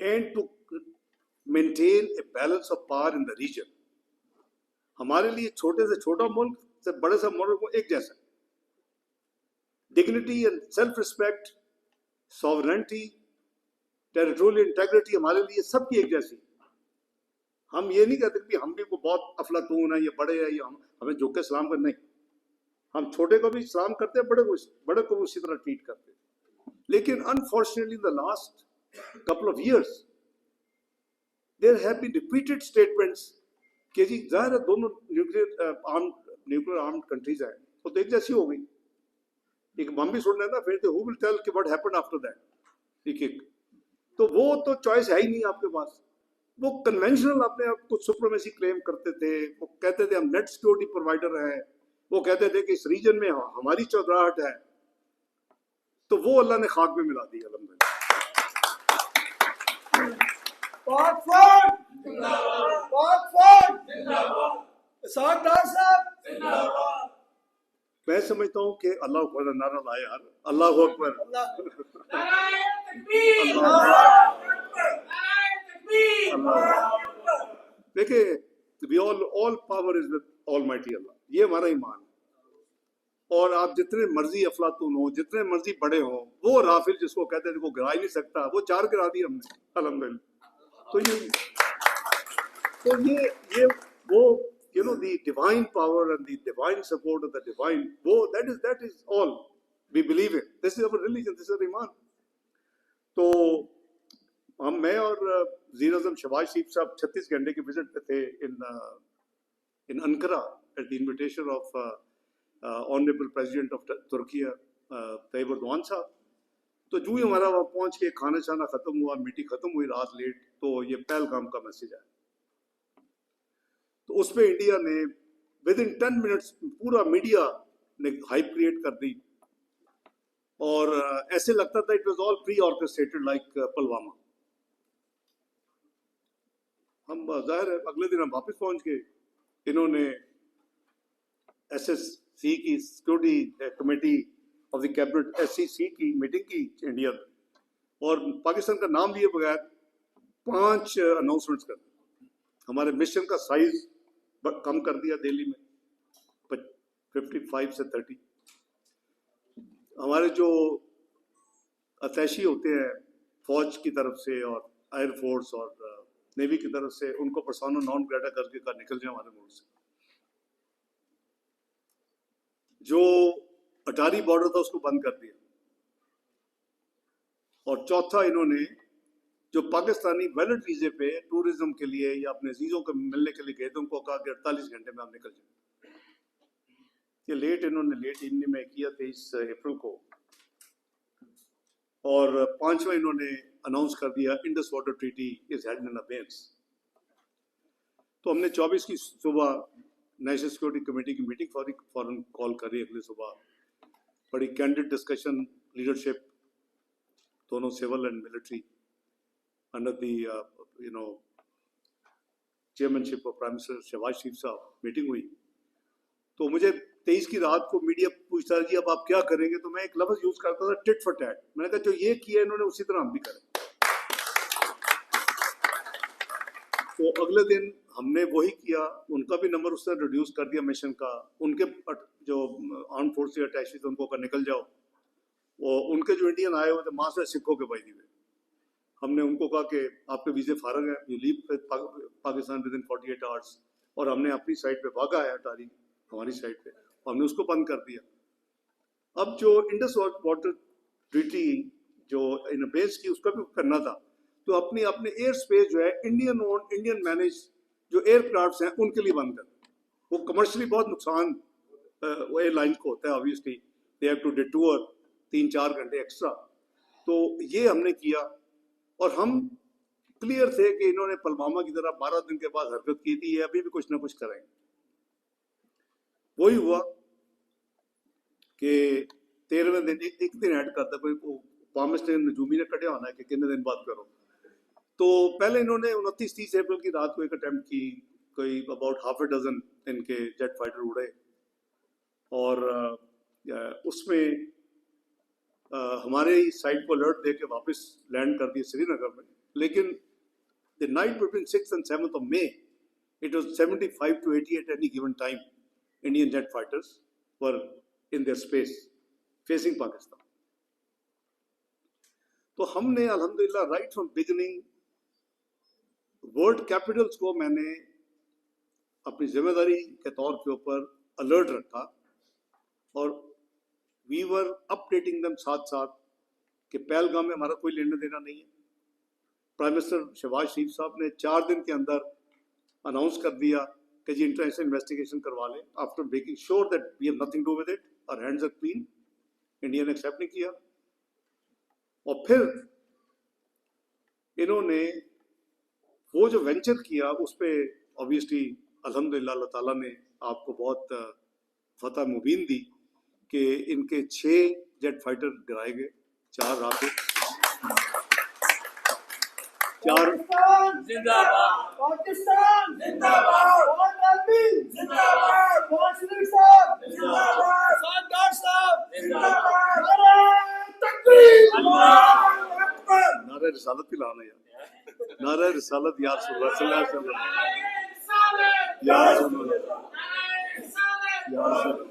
and to maintain a balance of power in the region. ہمارے لیے چھوٹے سے چھوٹا ملک سے بڑے سے ملک کو ایک جیسا. Dignity and self respect, sovereignty, territorial integrity ہمارے لیے سب کی ایک جیسی. ہم یہ نہیں کہتے کہ ہم بھی بہت افلاطون ہیں، یہ بڑے ہیں، یہ ہمیں جھک کے سلام کرنا. نہیں، ہم چھوٹے کو بھی سلام کرتے ہیں، بڑے کو اسی طرح ٹریٹ کرتے ہیں. لیکن unfortunately the last couple of years there have been repeated statements کہ جی ظاہر ہے دونوں نیوکلیئر آرمڈ کنٹریز ہیں تو ایک جیسی ہو گئی. ایک بم بھی سن لینا پھر who will tell کہ what happened after that. ایک تو وہ تو چوائس ہے ہی نہیں آپ کے پاس. وہ کنونشنل اپنے آپ کو سپریمیسی کلیم کرتے تھے. وہ کہتے تھے ہم نیٹ سیکورٹی پرووائڈر ہیں. وہ کہتے تھے کہ اس ریجن میں ہماری چودراہٹ ہے. تو وہ اللہ نے خاک میں ملا دی الحمدللہ. پاک فوج زندہ باد، پاک فوج زندہ باد، اسحاق ڈار صاحب زندہ باد. میں سمجھتا ہوں کہ اللہ اکبر کا نعرہ لائے یار. اللہ اکبر. نعرہ تکبیر، نعرہ تکبیر. دیکھیں all power is with Almighty اللہ. یہ ہمارا ایمان ہے. اور آپ جتنے مرضی افلاطون ہو، جتنے مرضی بڑے ہوں، وہ رافل جس کو کہتے تھے وہ گرا ہی نہیں سکتا، وہ 4 گرا دی ہم نے الحمدللہ. تو یہ وہ the divine power and the divine support of the divine, that is all we believe in. This is our religion, this is our iman. تو میں اور وزیر اعظم شہباز شریف صاحب 36 گھنٹے کے وزٹ پہ تھے in Ankara at the invitation of Honorable President of Turkey طیب اردوان صاحب. تو جو ہی ہمارا وہاں پہنچ کے کھانا شانا ختم ہوا، میٹنگ ختم ہوئی رات لیٹ، تو یہ پہلگام کا میسج آیا. تو اس پہ انڈیا نے ودن 10 منٹس پورا میڈیا نے ہائپ کریٹ کر دی، اور ایسے لگتا تھا it was all pre orchestrated like Pulwama. ہم ظاہر ہے اگلے دن ہم واپس پہنچ گئے. انہوں نے ایس ایس سی کی security committee of the cabinet SCC کی میٹنگ کی انڈیا میں، اور پاکستان کا نام لیے بغیر 5 اناؤنسمنٹس کر دی. ہمارے مشن کا سائز کم کر دیا دہلی میں 55 سے 30. ہمارے جو اتیشی ہوتے ہیں فوج کی طرف سے اور ایئر فورس اور نیوی کی طرف سے، ان کو پرسونا نان گریٹا کر کے نکل جائیں ہمارے ملک سے. جو اٹاری بارڈر تھا اس کو بند کر دیا. اور چوتھا، انہوں نے جو پاکستانی ویلڈ ویزے پہ ٹورزم کے لیے یا اپنے عزیزوں کو ملنے کے لیے گئے تھے، ان کو کہا کہ 48 گھنٹے میں آپ نکل جائیں. یہ انہوں نے لیٹ ایوننگ میں کیا 23 اپریل کو. اور 5واں انہوں نے اناؤنس کر دیا Indus water treaty is held in abeyance. تو ہم نے 24 کی صبح نیشنل سیکورٹی کمیٹی کی میٹنگ فوراً کال کری. اگلی صبح بڑی کینڈیڈ ڈسکشن، لیڈرشپ دونوں civil and military under the chairmanship of prime minister Shehbaz Sharif صاحب میٹنگ ہوئی. تو مجھے 23 کی رات کو میڈیا پوچھتا ہے جی اب آپ کیا کریں گے، تو میں ایک لفظ یوز کرتا تھا ٹٹ فار ٹیٹ. میں نے کہا جو یہ کیا انہوں نے اسی طرح ہم بھی کریں. تو اگلے دن ہم نے وہی کیا. ان کا بھی نمبر اس طرح ریڈیوس کر دیا مشن کا. ان کے جو آرم فورس کے اٹیچی تھے ان کو نکل جاؤ. وہ ان کے جو انڈین آئے ہوئے تھے وہاں سے سکھوں کے بھائی ہوئے، ہم نے ان کو کہا کہ آپ کے ویزے فارغ ہیں، you leave Pakistan within 48 hours. اور ہم نے اپنی سائٹ پہ بھاگا ہے اٹاری ہماری سائٹ پہ، ہم نے اس کو بند کر دیا. اب جو انڈس واٹر ٹریٹی جو ان بیس کی اس کا بھی کرنا تھا، تو اپنے ایئر اسپیس جو ہے انڈین اون انڈین مینج جو ایئر کرافٹس ہیں ان کے لیے بند کر. وہ کمرشلی بہت نقصان ایئر لائن کو ہوتا ہے obviously they have to detour 3-4 گھنٹے ایکسٹرا. تو یہ ہم نے کیا اور ہم کلیئر تھے کہ انہوں نے پلوامہ کی طرح 12 دن کے بعد حرکت کی تھی, یہ ابھی بھی کچھ نہ کچھ کریں. وہی ہوا کہ 13ویں دن ایک دن ایڈ کرتا کوئی پامسٹ نجومی نے کٹیا ہونا ہے کہ کتنے دن بعد کرو. تو پہلے انہوں نے 29-30 اپریل کی رات کو ایک اٹیمپٹ کی, کوئی اباؤٹ ہاف اے ڈزن ان کے جیٹ فائٹر اڑے اور اس میں ہمارے سائٹ کو الرٹ دے کے واپس لینڈ کر دیے سری نگر میں. لیکن the night between 6th and 7th of May, it was 75 to 80 at any given time. Indian jet fighters were in their space facing Pakistan. تو ہم نے الحمدللہ right from beginning world capitals کو میں نے اپنی ذمہ داری کے طور کے اوپر الرٹ رکھا اور we were updating them ساتھ ساتھ کہ پہلگام میں ہمارا کوئی لینا دینا نہیں ہے. پرائم منسٹر شہباز شریف صاحب نے 4 دن کے اندر اناؤنس کر دیا کہ جی انٹرنیشنل انویسٹیگیشن کروا لیں, after making sure that we have nothing to with it, اور ہینڈز آر کلین. انڈیا نے ایکسیپٹ نہیں کیا. اور پھر انہوں نے وہ جو وینچر کیا اس پہ obviously الحمدللہ اللہ تعالیٰ نے آپ کو بہت فتح مبین دی کہ ان کے 6 جیٹ فائٹر گرائے گئے, 4 رافل, 4 پاکستان زندہ باد, پاکستان زندہ باد, بہت آدمی زندہ باد, بہت شریف صاحب زندہ باد, سردار صاحب زندہ باد, نعرہ تکبیر, اللہ اکبر, نعرہ رسالت بھی لانا یار, نعرہ رسالت یا رسول اللہ صلی اللہ علیہ وسلم, یا رسول اللہ, یا رسول اللہ,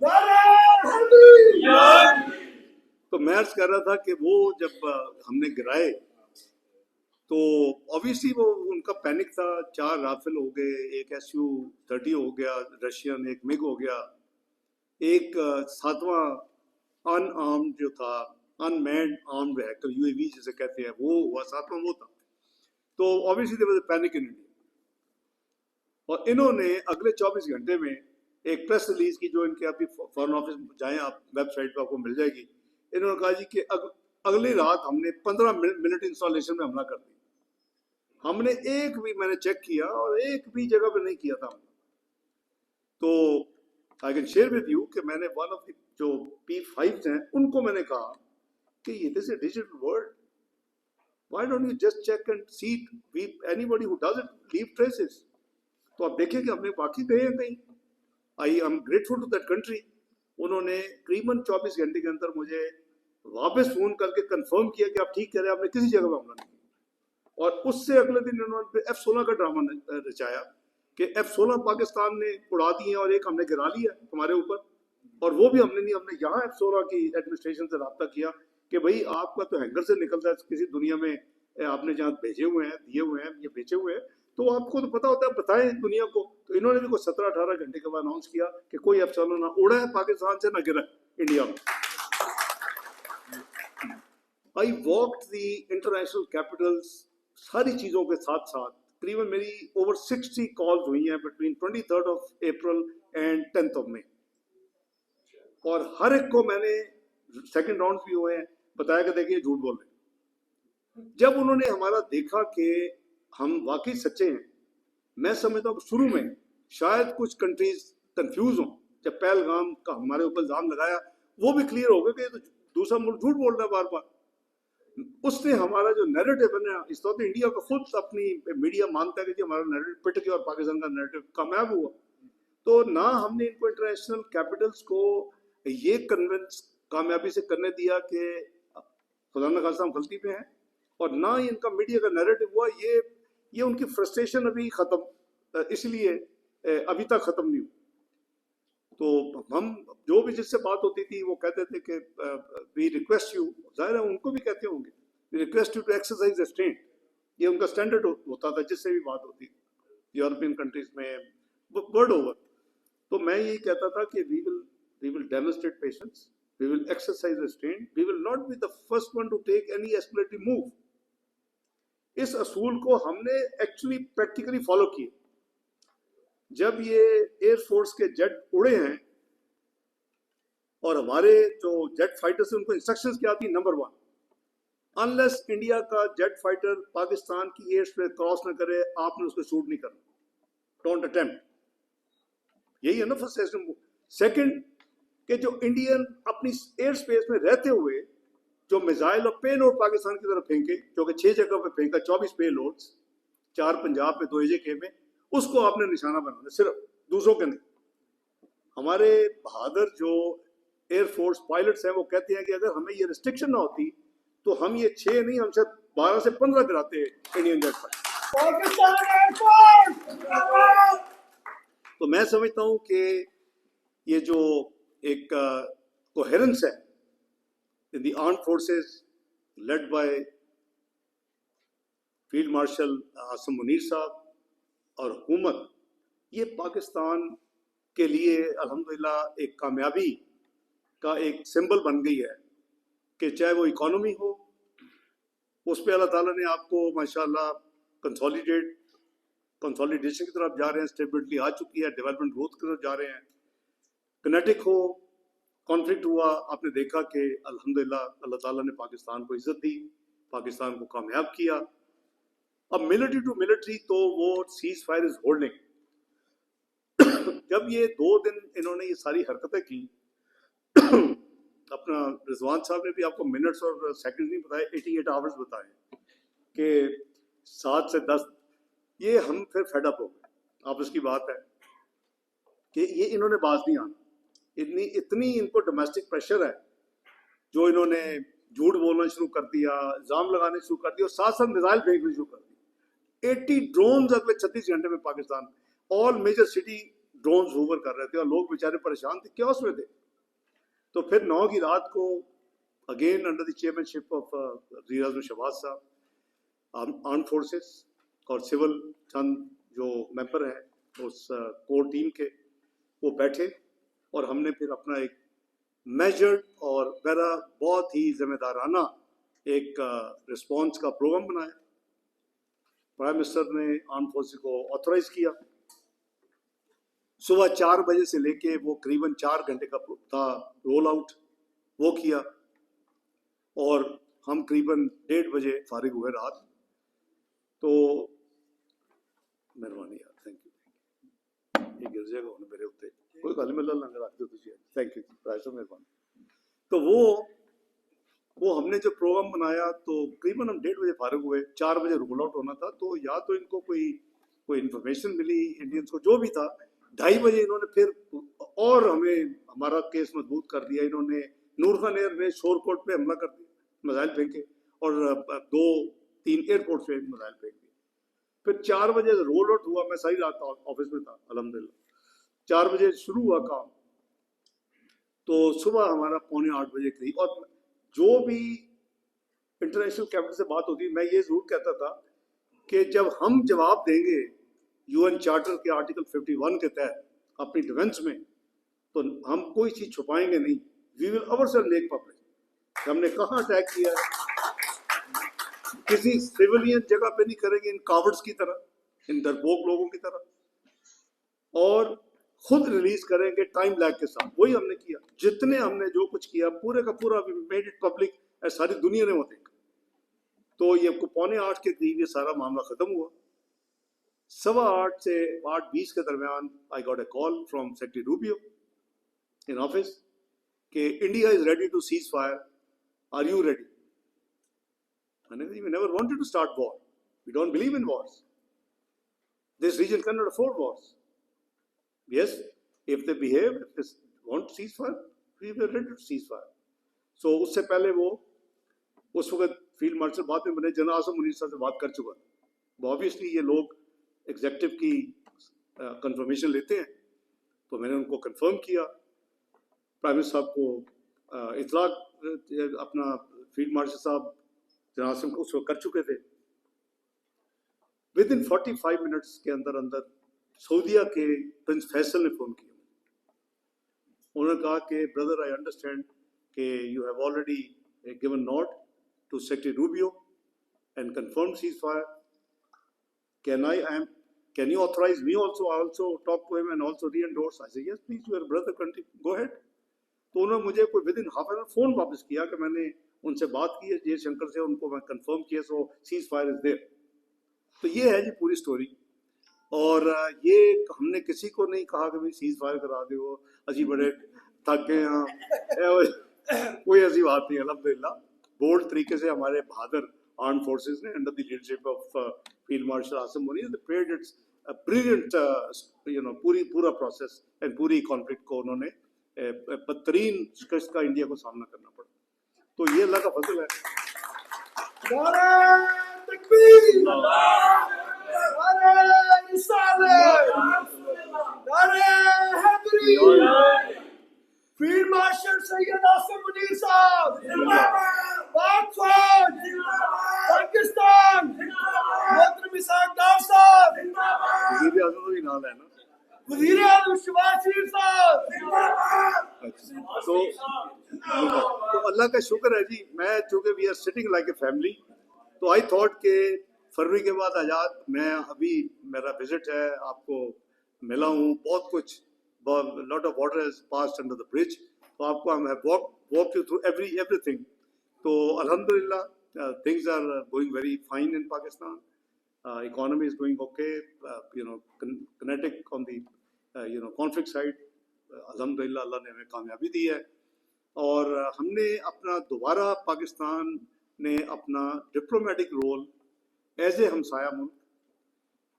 نعرہ حیدری. تو میں عرض کر رہا تھا کہ وہ جب ہم نے گرائے تو obviously وہ ان کا پینک تھا. 4 رافل ہو گئے, ایک SU-30 ہو گیا رشین, ایک MiG ہو گیا, ایک 7واں ان آرمڈ جو تھا ان مینڈ آرمڈ وہیکل UAV جسے کہتے ہیں وہ ہوا, 7واں وہ تھا. تو obviously there was a panic in India. اور انہوں نے اگلے 24 گھنٹے میں ایک پریس ریلیز کی جو ان کے ابھی فارن آفس جائیں آپ ویب سائٹ پہ آپ کو مل جائے گی. انہوں نے کہا جی کہ اگلی رات ہم نے 15 منٹ انسٹالیشن میں حملہ کر دیا. ہم نے ایک بھی, میں نے چیک کیا اور ایک بھی جگہ پہ نہیں کیا تھا. تو I can share with you کہ میں نے ون آف دی جو P5s ہیں ان کو میں نے کہا کہ یہ this a digital world, why don't you just check and see anybody who does it leave traces. تو آپ دیکھیں کہ ہم نے باقی گئے ہیں کہیں. I am grateful to that country. انہوں نے تقریباً 24 گھنٹے کے اندر مجھے واپس فون کر کے کنفرم کیا کہ آپ ٹھیک کہہ رہے ہیں, آپ نے کسی جگہ پہ حملہ نہیں کیا. اور اس سے اگلے دن انہوں نے F-16 کا ڈرامہ رچایا کہ F-16 پاکستان نے اڑا دی ہیں اور ایک ہم نے گرا لیا ہمارے اوپر, اور وہ بھی ہم نے نہیں. ہم نے یہاں F-16 کی ایڈمنسٹریشن سے رابطہ کیا کہ بھائی آپ کا تو ہینگر سے نکلتا ہے کسی دنیا میں, آپ نے جہاں بھیجے ہوئے ہیں, دیے ہوئے ہیں, یہ بیچے ہوئے ہیں, تو آپ کو تو پتا ہوتا ہے, بتائیں دنیا کو. تو انہوں نے بھی کوئی 17-18 گھنٹے کے بعد اناؤنس کیا کہ کوئی F-16 نہ اڑا ہے پاکستان سے, نہ گرا انڈیا میں. I walked the international capitals ساری چیزوں کے ساتھ ساتھ. تقریباً میری اوور 60 کالز ہوئی ہیں between 23rd of April and 10th of May, اور ہر ایک کو میں نے سیکنڈ راؤنڈ بھی ہوئے ہیں بتایا کہ دیکھیے جھوٹ بول رہے ہیں. جب انہوں نے ہمارا دیکھا کہ ہم واقعی سچے ہیں, میں سمجھتا ہوں شروع میں شاید کچھ کنٹریز کنفیوز ہوں. جب پہلگام کا ہمارے اوپر الزام لگایا وہ بھی کلیئر ہو گیا کہ یہ تو دوسرا ملک جھوٹ بول رہا ہے بار بار. اس نے ہمارا جو نیریٹو بنا, اس طور انڈیا کا خود اپنی میڈیا مانتا ہے کہ ہمارا نیریٹو پٹ گیا اور پاکستان کا نیریٹو کامیاب ہوا. تو نہ ہم نے ان کو انٹرنیشنل کیپٹلز کو یہ کنونس کامیابی سے کرنے دیا کہ خدا نہ خاصہ ہم غلطی پہ ہیں, اور نہ ہی ان کا میڈیا کا نیریٹو ہوا. یہ ان کی فرسٹریشن ابھی ختم, اس لیے ابھی تک ختم نہیں ہوا. تو ہم جو بھی جس سے بات ہوتی تھی وہ کہتے تھے کہ وی ریکویسٹ یو, ظاہر ہے ان کو بھی کہتے ہوں گے, we request you to exercise restraint. یہ ان کا اسٹینڈرڈ ہوتا تھا جس سے بھی بات ہوتی یورپین کنٹریز میں ورلڈ اوور. تو میں یہی کہتا تھا کہ we will demonstrate patience, we will exercise restraint, we will not be the first one to take any escalating move. اس اصول کو ہم نے ایکچولی پریکٹیکلی فالو کیا. جب یہ ایئر فورس کے جیٹ اڑے ہیں اور ہمارے جو جیٹ فائٹرس ہیں ان کو انسٹرکشنز کیا تھی؟ نمبر 1, انلیس انڈیا کا جیٹ فائٹر پاکستان کی ایئر اسپیس کراس نہ کرے آپ نے اس کو شوٹ نہیں کرنا, ڈونٹ اٹیمپٹ. یہی ہے نا فرسٹ سسٹم. سیکنڈ کہ جو انڈین اپنی ایئر اسپیس میں رہتے ہوئے جو میزائل اور پے لوڈ پاکستان کی طرف پھینکے, جو کہ 6 جگہ پہ پھینکا, 24 پے لوڈز, 4 پنجاب میں 2 AJK میں, اس کو آپ نے نشانہ بنانا, صرف دوسروں کے نہیں. ہمارے بہادر جو ایئر فورس پائلٹس ہیں وہ کہتے ہیں کہ اگر ہمیں یہ ریسٹرکشن نہ ہوتی تو ہم یہ 6 نہیں, ہم سے 12 سے 15 کراتے Indian jet fighter. Pakistan air force زندہ باد. تو میں سمجھتا ہوں کہ یہ جو ایک کوہیرنس ہے in the armed forces led by field marshal Asim Munir صاحب اور حکومت, یہ پاکستان کے لیے الحمدللہ ایک کامیابی کا ایک سمبل بن گئی ہے کہ چاہے وہ اکانومی ہو, اس پہ اللہ تعالیٰ نے آپ کو ماشاءاللہ کنسالیڈیشن کی طرف جا رہے ہیں, اسٹیبلٹی آ چکی ہے, ڈیولپمنٹ گروتھ کی طرف جا رہے ہیں. کنیٹک ہو, کانفلکٹ ہوا, آپ نے دیکھا کہ الحمدللہ اللہ تعالیٰ نے پاکستان کو عزت دی, پاکستان کو کامیاب کیا. اب ملٹری ٹو ملٹری تو وہ سیز فائر از ہولڈنگ. جب یہ 2 دن انہوں نے یہ ساری حرکتیں کی, اپنا رضوان صاحب نے بھی آپ کو منٹس اور سیکنڈ نہیں بتائے, 88 آورز بتائے کہ 7 سے 10, یہ ہم پھر فیڈ اپ ہو گئے. آپس کی بات ہے کہ یہ انہوں نے باز نہیں آنا, اتنی ان کو ڈومیسٹک پریشر ہے, جو انہوں نے جھوٹ بولنا شروع کر دیا, الزام لگانے شروع کر دیا, اور ساتھ ساتھ میزائل پھینکنے شروع کر دی. 80 ڈرونز اگلے 36 گھنٹے میں Pakistan, all major city drones ہوور کر رہے تھے, اور لوگ بیچارے پریشان تھے, کیوس میں تھے. تو پھر 9 کی رات کو again under the chairman ship of وزیر اعظم شہباز صاحب, آرم فورسز اور سول چند جو ممبر ہیں اس کور ٹیم کے, وہ بیٹھے, اور ہم نے پھر اپنا ایک میجرڈ اور بہت ہی ذمہ دارانہ ایک رسپانس کا پروگرام بنایا. پرائم منسٹر نے آرم فورسز کو آتھورائز کیا. صبح 4 بجے سے لے کے وہ قریباً 4 گھنٹے کا تھا رول آؤٹ, وہ کیا, اور ہم قریباً 1:30 بجے فارغ ہوئے رات. تو مہربانی یار, تھینک یو, یہ گر جائے گا میرے اتنے, کوئی گل میں اللہ لنگر رکھتے تجھے, تھینک یو رائے صاحب, مہربانی. تو وہ ہم نے جو پروگرام بنایا تو قریباً ہم 1:30 بجے فارغ ہوئے, 4 بجے رول آؤٹ ہونا تھا. تو یا تو ان کو کوئی انفارمیشن ملی انڈینس کو, جو بھی تھا, 2:30 بجے انہوں نے پھر اور ہمیں ہمارا کیس مضبوط کر دیا. انہوں نے نور خان ایئر میں شور کوٹ پہ حملہ کر دیا, میزائل پھینکے, اور 2-3 ایئرپورٹ پہ میزائل پھینک دیے. پھر 4 بجے رول آؤٹ ہوا, میں ساری رات آفس میں تھا الحمدللہ. 4 بجے شروع ہوا کام, تو صبح ہمارا 7:45 بجے قریب. اور جو بھی انٹرنیشنل کیپٹل سے بات ہوتی, میں یہ ضرور کہتا تھا کہ جب ہم جواب دیں گے UN چارٹر کے آرٹیکل 51 کے تحت اپنی ڈیفنس میں, تو ہم کوئی چیز چھپائیں گے نہیں. وی will our self make public. ہم نے کہاں اٹیک کیا ہے, کسی سیولین جگہ پہ نہیں کریں گے, ان کاورڈز کی طرح, ان ڈرپوک لوگوں کی طرح, اور خود ریلیز کریں گے ٹائم لیگ کے ساتھ. وہی ہم نے کیا, جتنے ہم نے جو کچھ کیا پورے کا پورا میڈ اٹ پبلک, ساری دنیا نے وہ دیکھا. تو یہ 7:45 کے قریب یہ سارا معاملہ ختم ہوا. 8:15 سے 8:20 کے درمیان I got a call from Secretary Rubio in office کہ India is ready to cease fire. Are you ready? And we never wanted to start war. We don't believe in wars. This region cannot afford wars. Yes, if they behave, if they want ceasefire, we were ready to cease fire. So اس سے پہلے وہ اس وقت فیلڈ مارشل بعد میں بنے جنرل عاصم منیر صاحب سے بات کر چکا. obviously یہ لوگ ایگزیکٹو کی کنفرمیشن لیتے ہیں, تو میں نے ان کو کنفرم کیا. پرائم منسٹر صاحب کو اطلاع اپنا فیلڈ مارشل صاحب جنرل عاصم کو اس وقت کر چکے تھے. ود ان 45 منٹس کے اندر سعودیہ کے پرنس فیصل نے فون کیا. انہوں نے کہا کہ بردر آئی انڈرسٹینڈ کہ you have already given nod to Secretary Rubio and confirmed ceasefire. Can you authorize me also? I also talk to him and also re-endorse. I said, yes, please, you are a brother country. Go ahead. تو انہوں نے مجھے کوئی with in half an hour phone واپس کیا کہ میں نے ان سے بات کی ہے جے شنکر سے, ان کو میں کنفرم کیا, سو سیز فائر از دیئر. تو یہ ہے جی پوری سٹوری. اور یہ ہم نے کسی کو نہیں کہا کہ سیز فائر کرا دو, اسی بڑے تھک گئے ہیں, کوئی ایسی بات نہیں. الحمدللہ بولڈ طریقے سے ہمارے بہادر آرم فورسز نے under the leadership of field marshal Asim Munir پریڈ اٹس بریلینٹ پورا پروسیس اینڈ پوری کانفلکٹ کو انہوں نے بدترین شکست کا انڈیا کو سامنا کرنا پڑا. تو یہ اللہ کا فضل ہے. نعرہ تکبیر، نعرہ رسالت، نعرہ حیدری، فیلڈ مارشل سید عاصم منیر صاحب، پاک فوج، پاکستان، محترم اسحاق ڈار صاحب، وزیر اعظم کا بھی نام ہے نا, وزیر اعظم شہباز شریف صاحب. تو اللہ کا شکر ہے جی. میں چونکہ we are sitting like a family, تو آئی تھاٹ کہ فروری کے بعد آزاد میں ابھی میرا وزٹ ہے, آپ کو ملا ہوں, بہت کچھ lot of water has passed under the bridge, تو آپ کو walk you through everything. تو الحمدللہ things are going very fine in Pakistan. Economy is going okay. Kinetic on the conflict side. الحمدللہ اللہ نے ہمیں کامیابی دی ہے. اور ہم نے اپنا دوبارہ پاکستان نے اپنا ڈپلومیٹک رول ایز اے ہمسایہ ملک,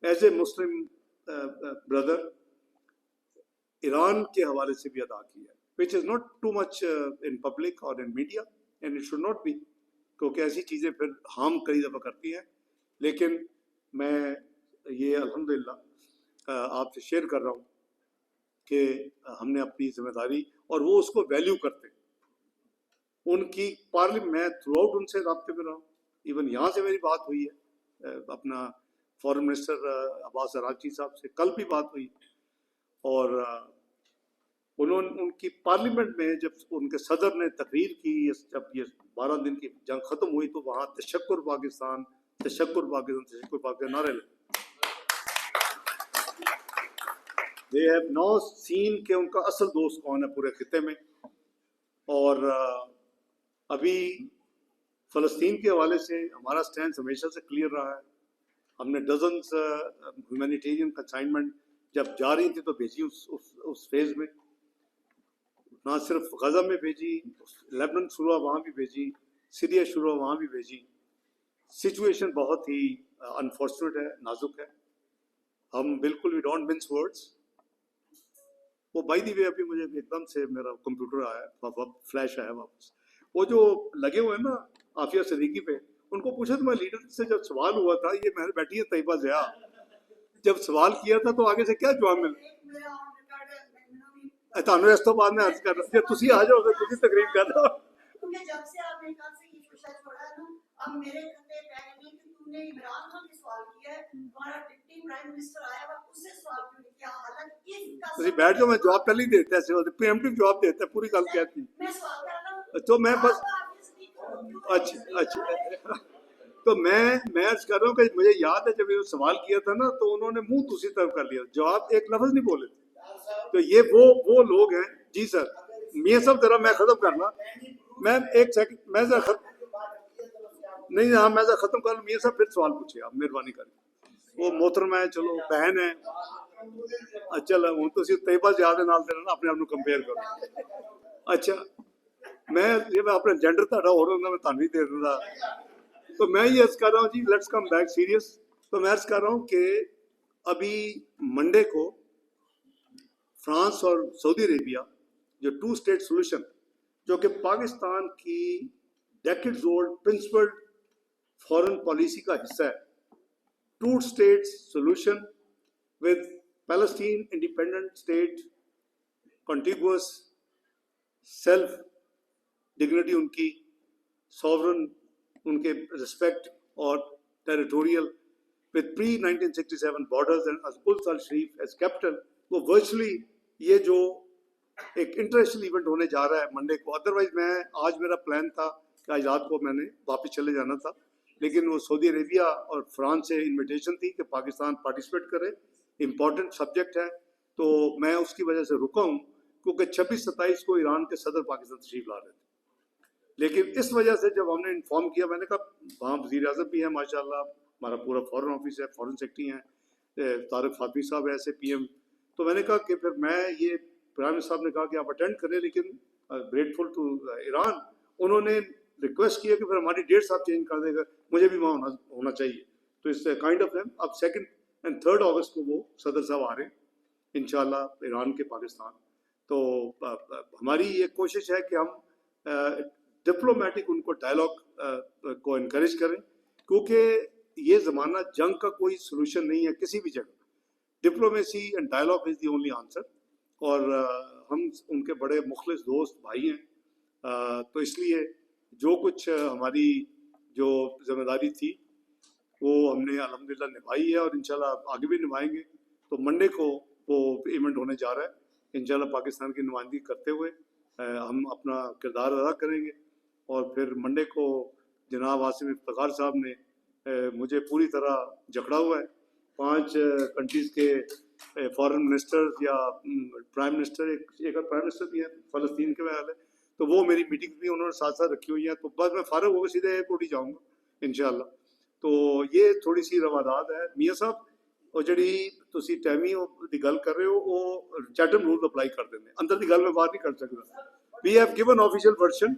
as a Muslim brother, Iran کے حوالے سے بھی ادا کیا ہے, which is not too much in public or in media, and it should not be, کیونکہ ایسی چیزیں پھر ہارم کئی دفعہ کرتی ہیں. لیکن میں یہ الحمدللہ آپ سے شیئر کر رہا ہوں کہ ہم نے اپنی ذمہ داری, اور وہ اس کو ویلیو کرتے ہیں. ان کی پارلیمنٹ میں تھرو آؤٹ ان سے رابطے میں رہا ہوں. ایون یہاں سے میری بات ہوئی ہے اپنا فارن منسٹر عباس اراغچی صاحب سے, کل بھی بات ہوئی. اور ان کی پارلیمنٹ میں جب ان کے صدر نے تقریر کی, جب یہ 12 دن کی جنگ ختم ہوئی, تو وہاں تشکر پاکستان, تشکر پاکستان, تشکر پاکستان نعرے لگے. They have now seen کہ ان کا اصل دوست کون ہے پورے خطے میں. اور ابھی فلسطین کے حوالے سے ہمارا سٹینڈ ہمیشہ سے کلیئر رہا ہے. ہم نے ڈزنس ہیومینیٹیرین کنسائنمنٹ جب جا رہی تھی تو بھیجی اس فیز میں, نہ صرف غزہ میں بھیجی, لیبنان شروع وہاں بھی بھیجی, سیریا شروع وہاں بھی بھیجی. سچویشن بہت ہی انفارچونیٹ ہے, نازک ہے. ہم بالکل وی ڈونٹ منس ورڈس. وہ بائی دی وے ابھی مجھے ایک دم سے میرا کمپیوٹر آیا, فلیش آیا واپس. وہ جو لگے ہوئے ہیں نا عافیہ صدیقی پہ, ان کو پوچھا تو میں لیڈر سے جب سوال ہوا تھا, یہ میں بیٹھی ہے طیبہ ضیاء, جب سوال کیا تھا تو آگے سے کیا جواب ملا؟ تانوں اس تو بعد میں عرض کر رہا ہوں, تسی آ جاؤ, تسی تقریر کر رہا ہو. جب سے آپ نے کل سے یہ شوشہ چھوڑا ہے نا, اب میرے خطے پہ گئے کہ تم نے عمران خان سے سوال کیا ہے, ہمارا ڈپٹی پرائم منسٹر آیا ہوا, اس سے سوال کیوں نہیں کیا؟ حالانکہ اس کا تسی بیٹھ جاؤ, میں جواب پہلے ہی دیتا ہے, پریمپٹیو جواب دیتا ہے, پوری گل کہتی. میں سوال کر رہا ہوں تو میں بس اچھا تو میں عرض کر رہا ہوں کہ مجھے یاد ہے جب یہ سوال کیا تھا نا, تو انہوں نے منہ دوسری طرف کر لیا, جواب ایک لفظ نہیں بولے. تو یہ وہ لوگ ہیں. جی سر, میاں صاحب ذرا میں ختم کرنا, میں ایک سیکنڈ, میں ذرا نہیں, ہاں میں ذرا ختم کر لوں. میاں صاحب پھر سوال پوچھے آپ, مہربانی کریں. وہ محترم ہے, چلو بہن ہے, چلو ہوں تو طیبہ زیادہ نال دے نا اپنے آپ کو کمپیئر کرو. اچھا میں اپنا جینڈر تھوڑا ہو رہا, میں تھانوں ہی دے دوں. تو میں یہ عرض کر رہا ہوں جی, لیٹس کم بیک سیریس. تو میں عرض کر رہا ہوں کہ ابھی منڈے کو فرانس اور سعودی عربیہ جو 2 اسٹیٹ سولوشن, جو کہ پاکستان کی decades old principled foreign policy کا حصہ ہے, 2 state solution with Palestine independent state, contiguous, self dignity ان کی, سوورن ان کے رسپیکٹ, اور territorial with pre-1967 borders and Al-Quds al-Sharif as capital. وہ ورچولی یہ جو ایک انٹرنیشنل ایونٹ ہونے جا رہا ہے منڈے کو. ادروائز میں آج میرا پلان تھا کہ آج رات کو میں نے واپس چلے جانا تھا, لیکن وہ سعودی عربیہ اور فرانس سے انویٹیشن تھی کہ پاکستان پارٹیسپیٹ کرے, امپورٹنٹ سبجیکٹ ہے, تو میں اس کی وجہ سے رکا ہوں. کیونکہ 26-27 کو ایران کے صدر پاکستان تشریف لا رہے تھے. لیکن اس وجہ سے جب ہم نے انفارم کیا, میں نے کہا وہاں وزیر اعظم بھی ہیں ماشاءاللہ, ہمارا پورا فورن آفس ہے, فورن سیکرٹری ہیں, طارق فاطمی صاحب ہے ایسے پی ایم. تو میں نے کہا کہ پھر میں یہ پرائم منسٹر صاحب نے کہا کہ آپ اٹینڈ کریں, لیکن گریٹفل ٹو ایران, انہوں نے ریکویسٹ کیا کہ پھر ہماری ڈیٹس آپ چینج کر دے گا, مجھے بھی وہاں ہونا چاہیے. تو اس کائنڈ آف دیم اب 2 اور 3 اگست کو وہ صدر صاحب آ رہے ہیں انشاءاللہ ایران کے پاکستان. تو ہماری یہ کوشش ہے کہ ہم ڈپلومیٹک ان کو ڈائلاگ کو انکریج کریں, کیونکہ یہ زمانہ جنگ کا کوئی سلوشن نہیں ہے کسی بھی جگہ. Diplomacy and dialogue is the only answer. اور ہم ان کے بڑے مخلص دوست بھائی ہیں, تو اس لیے جو کچھ ہماری جو ذمہ داری تھی وہ ہم نے الحمدللہ نبھائی ہے, اور انشاءاللہ آگے بھی نبھائیں گے. تو منڈے کو وہ ایونٹ ہونے جا رہا ہے, انشاءاللہ پاکستان کی نمائندگی کرتے ہوئے ہم اپنا کردار ادا کریں گے. اور پھر منڈے کو جناب عاصم افتخار صاحب نے مجھے پوری طرح جکڑا ہوا ہے. 5 کنٹریز کے فارن منسٹرز یا پرائم منسٹر, ایک اور پرائم منسٹر بھی ہیں فلسطین کے حوالے, تو وہ میری میٹنگ بھی انہوں نے ساتھ ساتھ رکھی ہوئی ہیں. تو بس میں فارغ ہو کے سیدھے ایئرپورٹ ہی جاؤں گا انشاءاللہ. تو یہ تھوڑی سی روادات ہے. میاں صاحب وہ جڑی تسی ٹائمی دی گل کر رہے ہو, وہ چیٹم رول اپلائی کر دیں, اندر دی گل میں بات نہیں کر سکتا. We have given official version.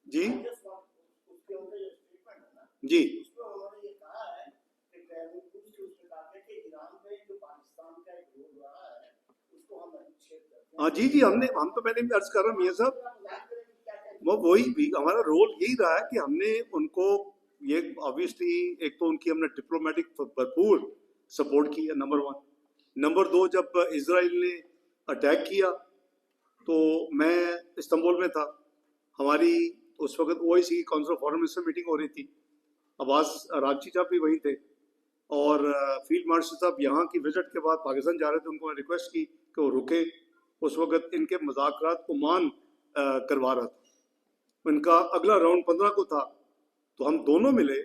جی جی ہاں جی جی ہم تو میں نے بھی عرض کر رہا ہوں میاں صاحب, وہی ہمارا رول یہی رہا ہے کہ ہم نے ان کو یہ آبویسلی ایک تو ان کی ہم نے ڈپلومیٹک بھرپور سپورٹ کی ہے, نمبر 1. نمبر 2, جب اسرائیل نے اٹیک کیا تو میں استنبول میں تھا, ہماری اس وقت O I C council of foreign minister meeting ہو رہی تھی, عباس راجی صاحب بھی وہیں تھے, اور فیلڈ مارشل صاحب یہاں کی وزٹ کے بعد پاکستان جا رہے تھے. ان کو میں ریکویسٹ کی کہ وہ رکے. اس وقت ان کے مذاکرات عمان کروا رہا تھا, ان کا اگلا راؤنڈ 15 کو تھا, تو ہم دونوں ملے.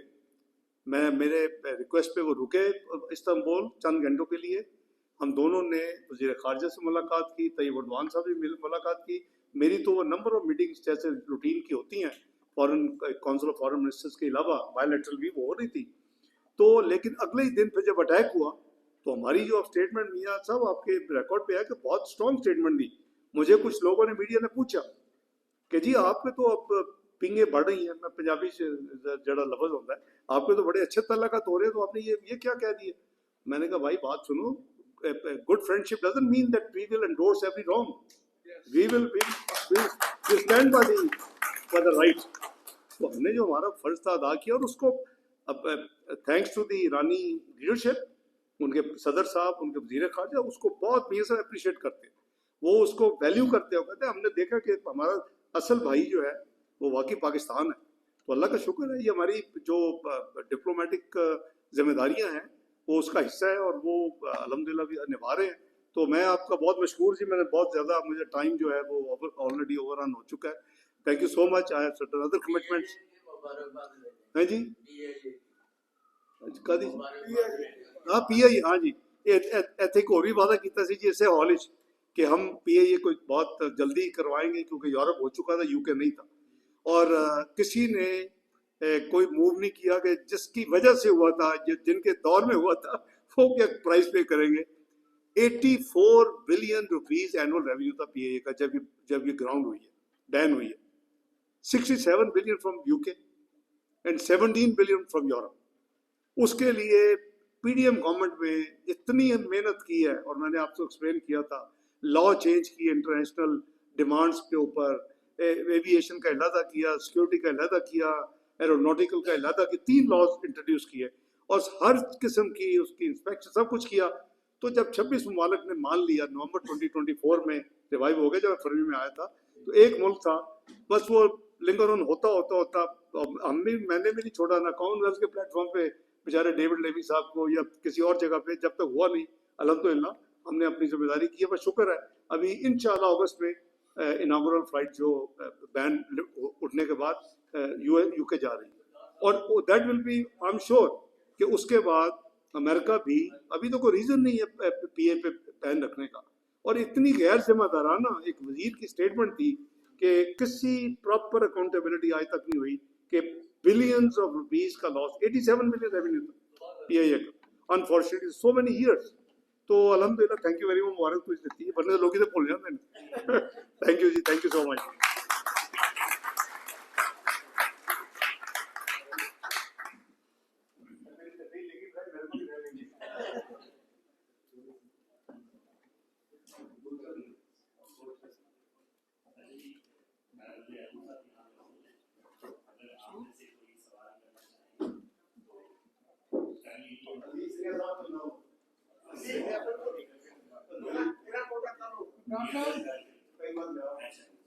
میرے ریکویسٹ پہ وہ رکے استنبول چند گھنٹوں کے لیے. ہم دونوں نے وزیر خارجہ سے ملاقات کی, طیب اردوان صاحب بھی ملاقات کی. میری تو وہ نمبر آف میٹنگز جیسے روٹین کی ہوتی ہیں foreign council of foreign ministers کے علاوہ بائیلیٹرل بھی وہ ہو رہی تھی. تو لیکن اگلے ہی دن پھر جب اٹیک ہوا تو ہماری جو اسٹیٹمنٹ میاں صاحب آپ کے ریکارڈ پہ ہے کہ بہت اسٹرانگ اسٹیٹمنٹ دی. مجھے کچھ لوگوں نے میڈیا نے پوچھا کہ جی آپ پہ تو اب پنگیں بڑھ رہی ہیں, میں پنجابی سے جڑا لفظ ہوتا ہے, آپ پہ تو بڑے اچھے تعلقات ہو رہے ہیں, تو آپ نے یہ کیا کہہ دیا. میں نے کہا بھائی بات سنو, good friendship doesn't mean that we will endorse every wrong. We stand by the right. تو ہم نے جو ہمارا فرض تھا ادا کیا, اور اس کو تھینکس ٹو دی ایرانی لیڈرشپ, ان کے صدر صاحب, ان کے وزیر خارجہ اس کو بہت میاں صاحب اپریشیٹ کرتے ہیں, وہ اس کو ویلیو کرتے ہو. کہتے ہیں ہم نے دیکھا کہ ہمارا اصل بھائی جو ہے وہ واقعی پاکستان ہے. تو اللہ کا شکر ہے, یہ ہماری جو ڈپلومیٹک ذمہ داریاں ہیں وہ اس کا حصہ ہے, اور وہ الحمدللہ بھی نبھا رہے ہیں. تو میں آپ کا بہت مشکور جی, میں نے بہت زیادہ, مجھے ٹائم جو ہے وہ آلریڈی اوور رن ہو چکا ہے. Thank you so much. I have certain other commitments. ہیں جی ہاں پی آئی, ہاں جی ایتھے ایک اور بھی وعدہ کیتا سی جی اسے ہال کہ ہم پی آئی اے کو بہت جلدی کروائیں گے, کیونکہ یورپ ہو چکا تھا, یو کے نہیں تھا, اور کسی نے کوئی موو نہیں کیا کہ جس کی وجہ سے ہوا تھا, جن کے دور میں ہوا تھا, وہ کیا پرائز پے کریں گے. 84 بلین روپیز اینول ریونیو تھا پی اے کا جب یہ گراؤنڈ ہوئی ہے, ڈین ہوئی ہے. 67 بلین فرام یو کے اینڈ 17 بلین فرام یورپ. اس کے لیے پی ڈی ایم گورنمنٹ میں اتنی محنت کی ہے, اور میں نے آپ کو ایکسپلین کیا تھا, لا چینج کی انٹرنیشنل ڈیمانڈس کے اوپر, ایویشن کا علیحدہ کیا, سیکورٹی کا علیحدہ کیا, ایرونوٹیکل کا علیحدہ کی, 3 لاز انٹروڈیوس کیے, اور ہر قسم کی اس کی انسپیکشن سب کچھ کیا. تو جب 26 ممالک نے مان لیا, نومبر 2024 میں ریوائیو ہو گیا, جب میں فروری میں آیا تھا, تو ایک ملک تھا بس وہ لنگر آن ہوتا میں نے بھی نہیں چھوڑا, نہ کامن ویلتھ کے پلیٹ فارم پہ بیچارے ڈیوڈ لیوی صاحب کو یا کسی اور جگہ پہ, جب تک ہوا نہیں الحمدللہ ہم نے اپنی ذمہ داری کی ہے. بس شکر ہے ابھی انشاءاللہ اگست میں اناگورل فلائٹ جو بین اٹھنے کے بعد یو کے جا رہی ہے, اور that will be, I am sure کہ اس کے بعد امریکہ بھی ابھی تو کوئی ریزن نہیں ہے پی اے پہ پین رکھنے کا. اور اتنی غیر ذمہ دارانہ ایک وزیر کی اسٹیٹمنٹ تھی کہ کسی پراپر اکاؤنٹیبلٹی آج تک نہیں ہوئی کہ بلینز آف روپیز کا لاس 87 ملین ریونیو تھا پی آئی اے کا انفارچونیٹلی سو مینی ایئرس. تو الحمدللہ تھینک یو ویری مچ, مبارک کچھ دیتی ہے ورنہ لوگ ادھر بھول جاتے ہیں. تھینک یو جی, تھینک یو سو مچ.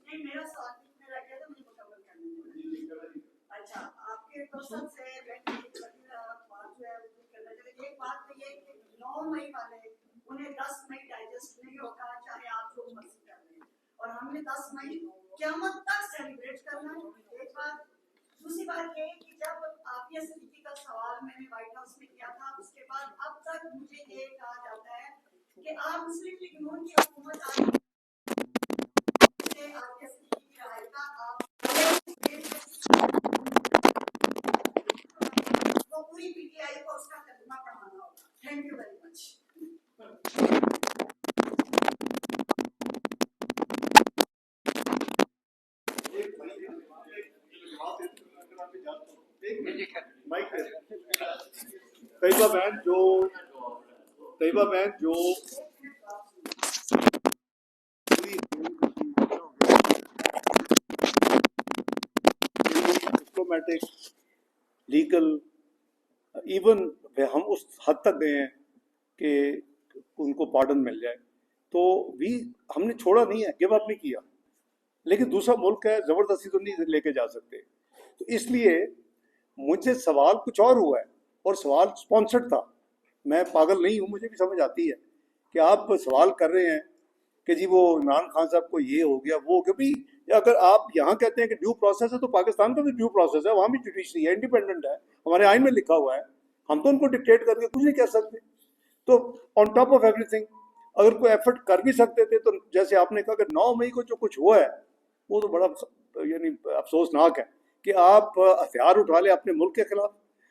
نہیں میرا سوال میں رہ گیا تو مجھے مکمل کرنے دیں. اچھا آپ کے کوشچن سے بات جو ہے کرنا چاہیے. ایک بات تو یہ کہ 9 مئی والے انہیں 10 مئی ڈائجسٹ نہیں ہوگا چاہے آپ جو مرضی کر لیں, اور ہم نے 10 مئی قیامت تک سیلیبریٹ کرنا ہے. ایک بات. دوسری بات یہ کہ جب عافیہ صدیقی کا سوال میں نے وائٹ ہاؤس میں کیا تھا, اس کے بعد اب تک مجھے یہ کہا جاتا ہے کہ آپ مسلم لیگ نون کی حکومت آئی عافیہ صدیقی کی رہائی کا آپ وہ پوری پی ٹی آئی کو اس کا ترجمہ پڑھانا ہوگا. Thank you very much. Tayyaba بہن جو ڈپلومیٹک لیگل ایون ہم اس حد تک گئے ہیں کہ ان کو پارڈن مل جائے, تو بھی ہم نے چھوڑا نہیں ہے, گیو اپ نہیں کیا. لیکن دوسرا ملک ہے, زبردستی تو نہیں لے کے جا سکتے. تو اس لیے مجھے سوال کچھ اور ہوا ہے, اور سوال اسپانسرڈ تھا. میں پاگل نہیں ہوں, مجھے بھی سمجھ آتی ہے کہ آپ سوال کر رہے ہیں کہ جی وہ عمران خان صاحب کو یہ ہو گیا وہ ہو گیا. بھی اگر آپ یہاں کہتے ہیں کہ ڈیو پروسیس ہے تو پاکستان کا بھی ڈیو پروسیس ہے, وہاں بھی جوڈیشری ہے, انڈیپینڈنٹ ہے, ہمارے آئین میں لکھا ہوا ہے. ہم تو ان کو ڈکٹیٹ کر کے کچھ نہیں کہہ سکتے. تو on top of every thing اگر کوئی ایفرٹ کر بھی سکتے تھے تو جیسے آپ نے کہا کہ 9 مئی کو جو کچھ ہوا ہے وہ تو بڑا یعنی افسوسناک ہے کہ آپ ہتھیار اٹھا لیں اپنے ملک کے خلاف,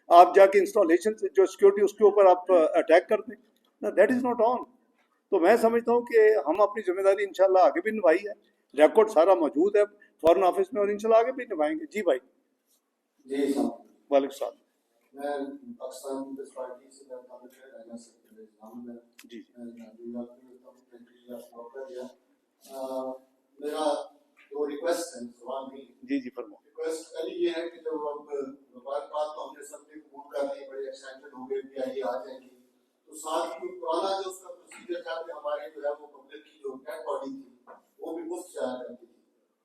آپ جا کے انسٹالیشن جو سیکورٹی اس کے اوپر آپ اٹیک کر دیں. That is not on. تو میں سمجھتا ہوں کہ ہم اپنی ذمہ داری انشاءاللہ آگے بھی نبھائی ہے, ریکارڈ سارا موجود ہے فارن آفس میں, اور انشاءاللہ آگے بھی نبھائیں گے. جی بھائی. جی وعلیکم السلام. میں پاکستان پیپلز پارٹی سے میں تعلق رہنا سکتا ہوں. جی میرا دو ریکویسٹ ہے, سوال نہیں. جی جی فرماؤ. ریکویسٹ پہلی یہ ہے کہ جب اب بات تو ہم نے سب نے قبول کر لی, بڑے ایکسائٹیڈ ہو گئے کہ آئیے آ جائیں گے, تو ساتھ ہی پرانا جو اس کا پروسیجر تھا کہ ہمارے جو ہے وہ پبلک کی جو ڈیڈ باڈی تھی وہ بھی مفت جایا کرتی تھی.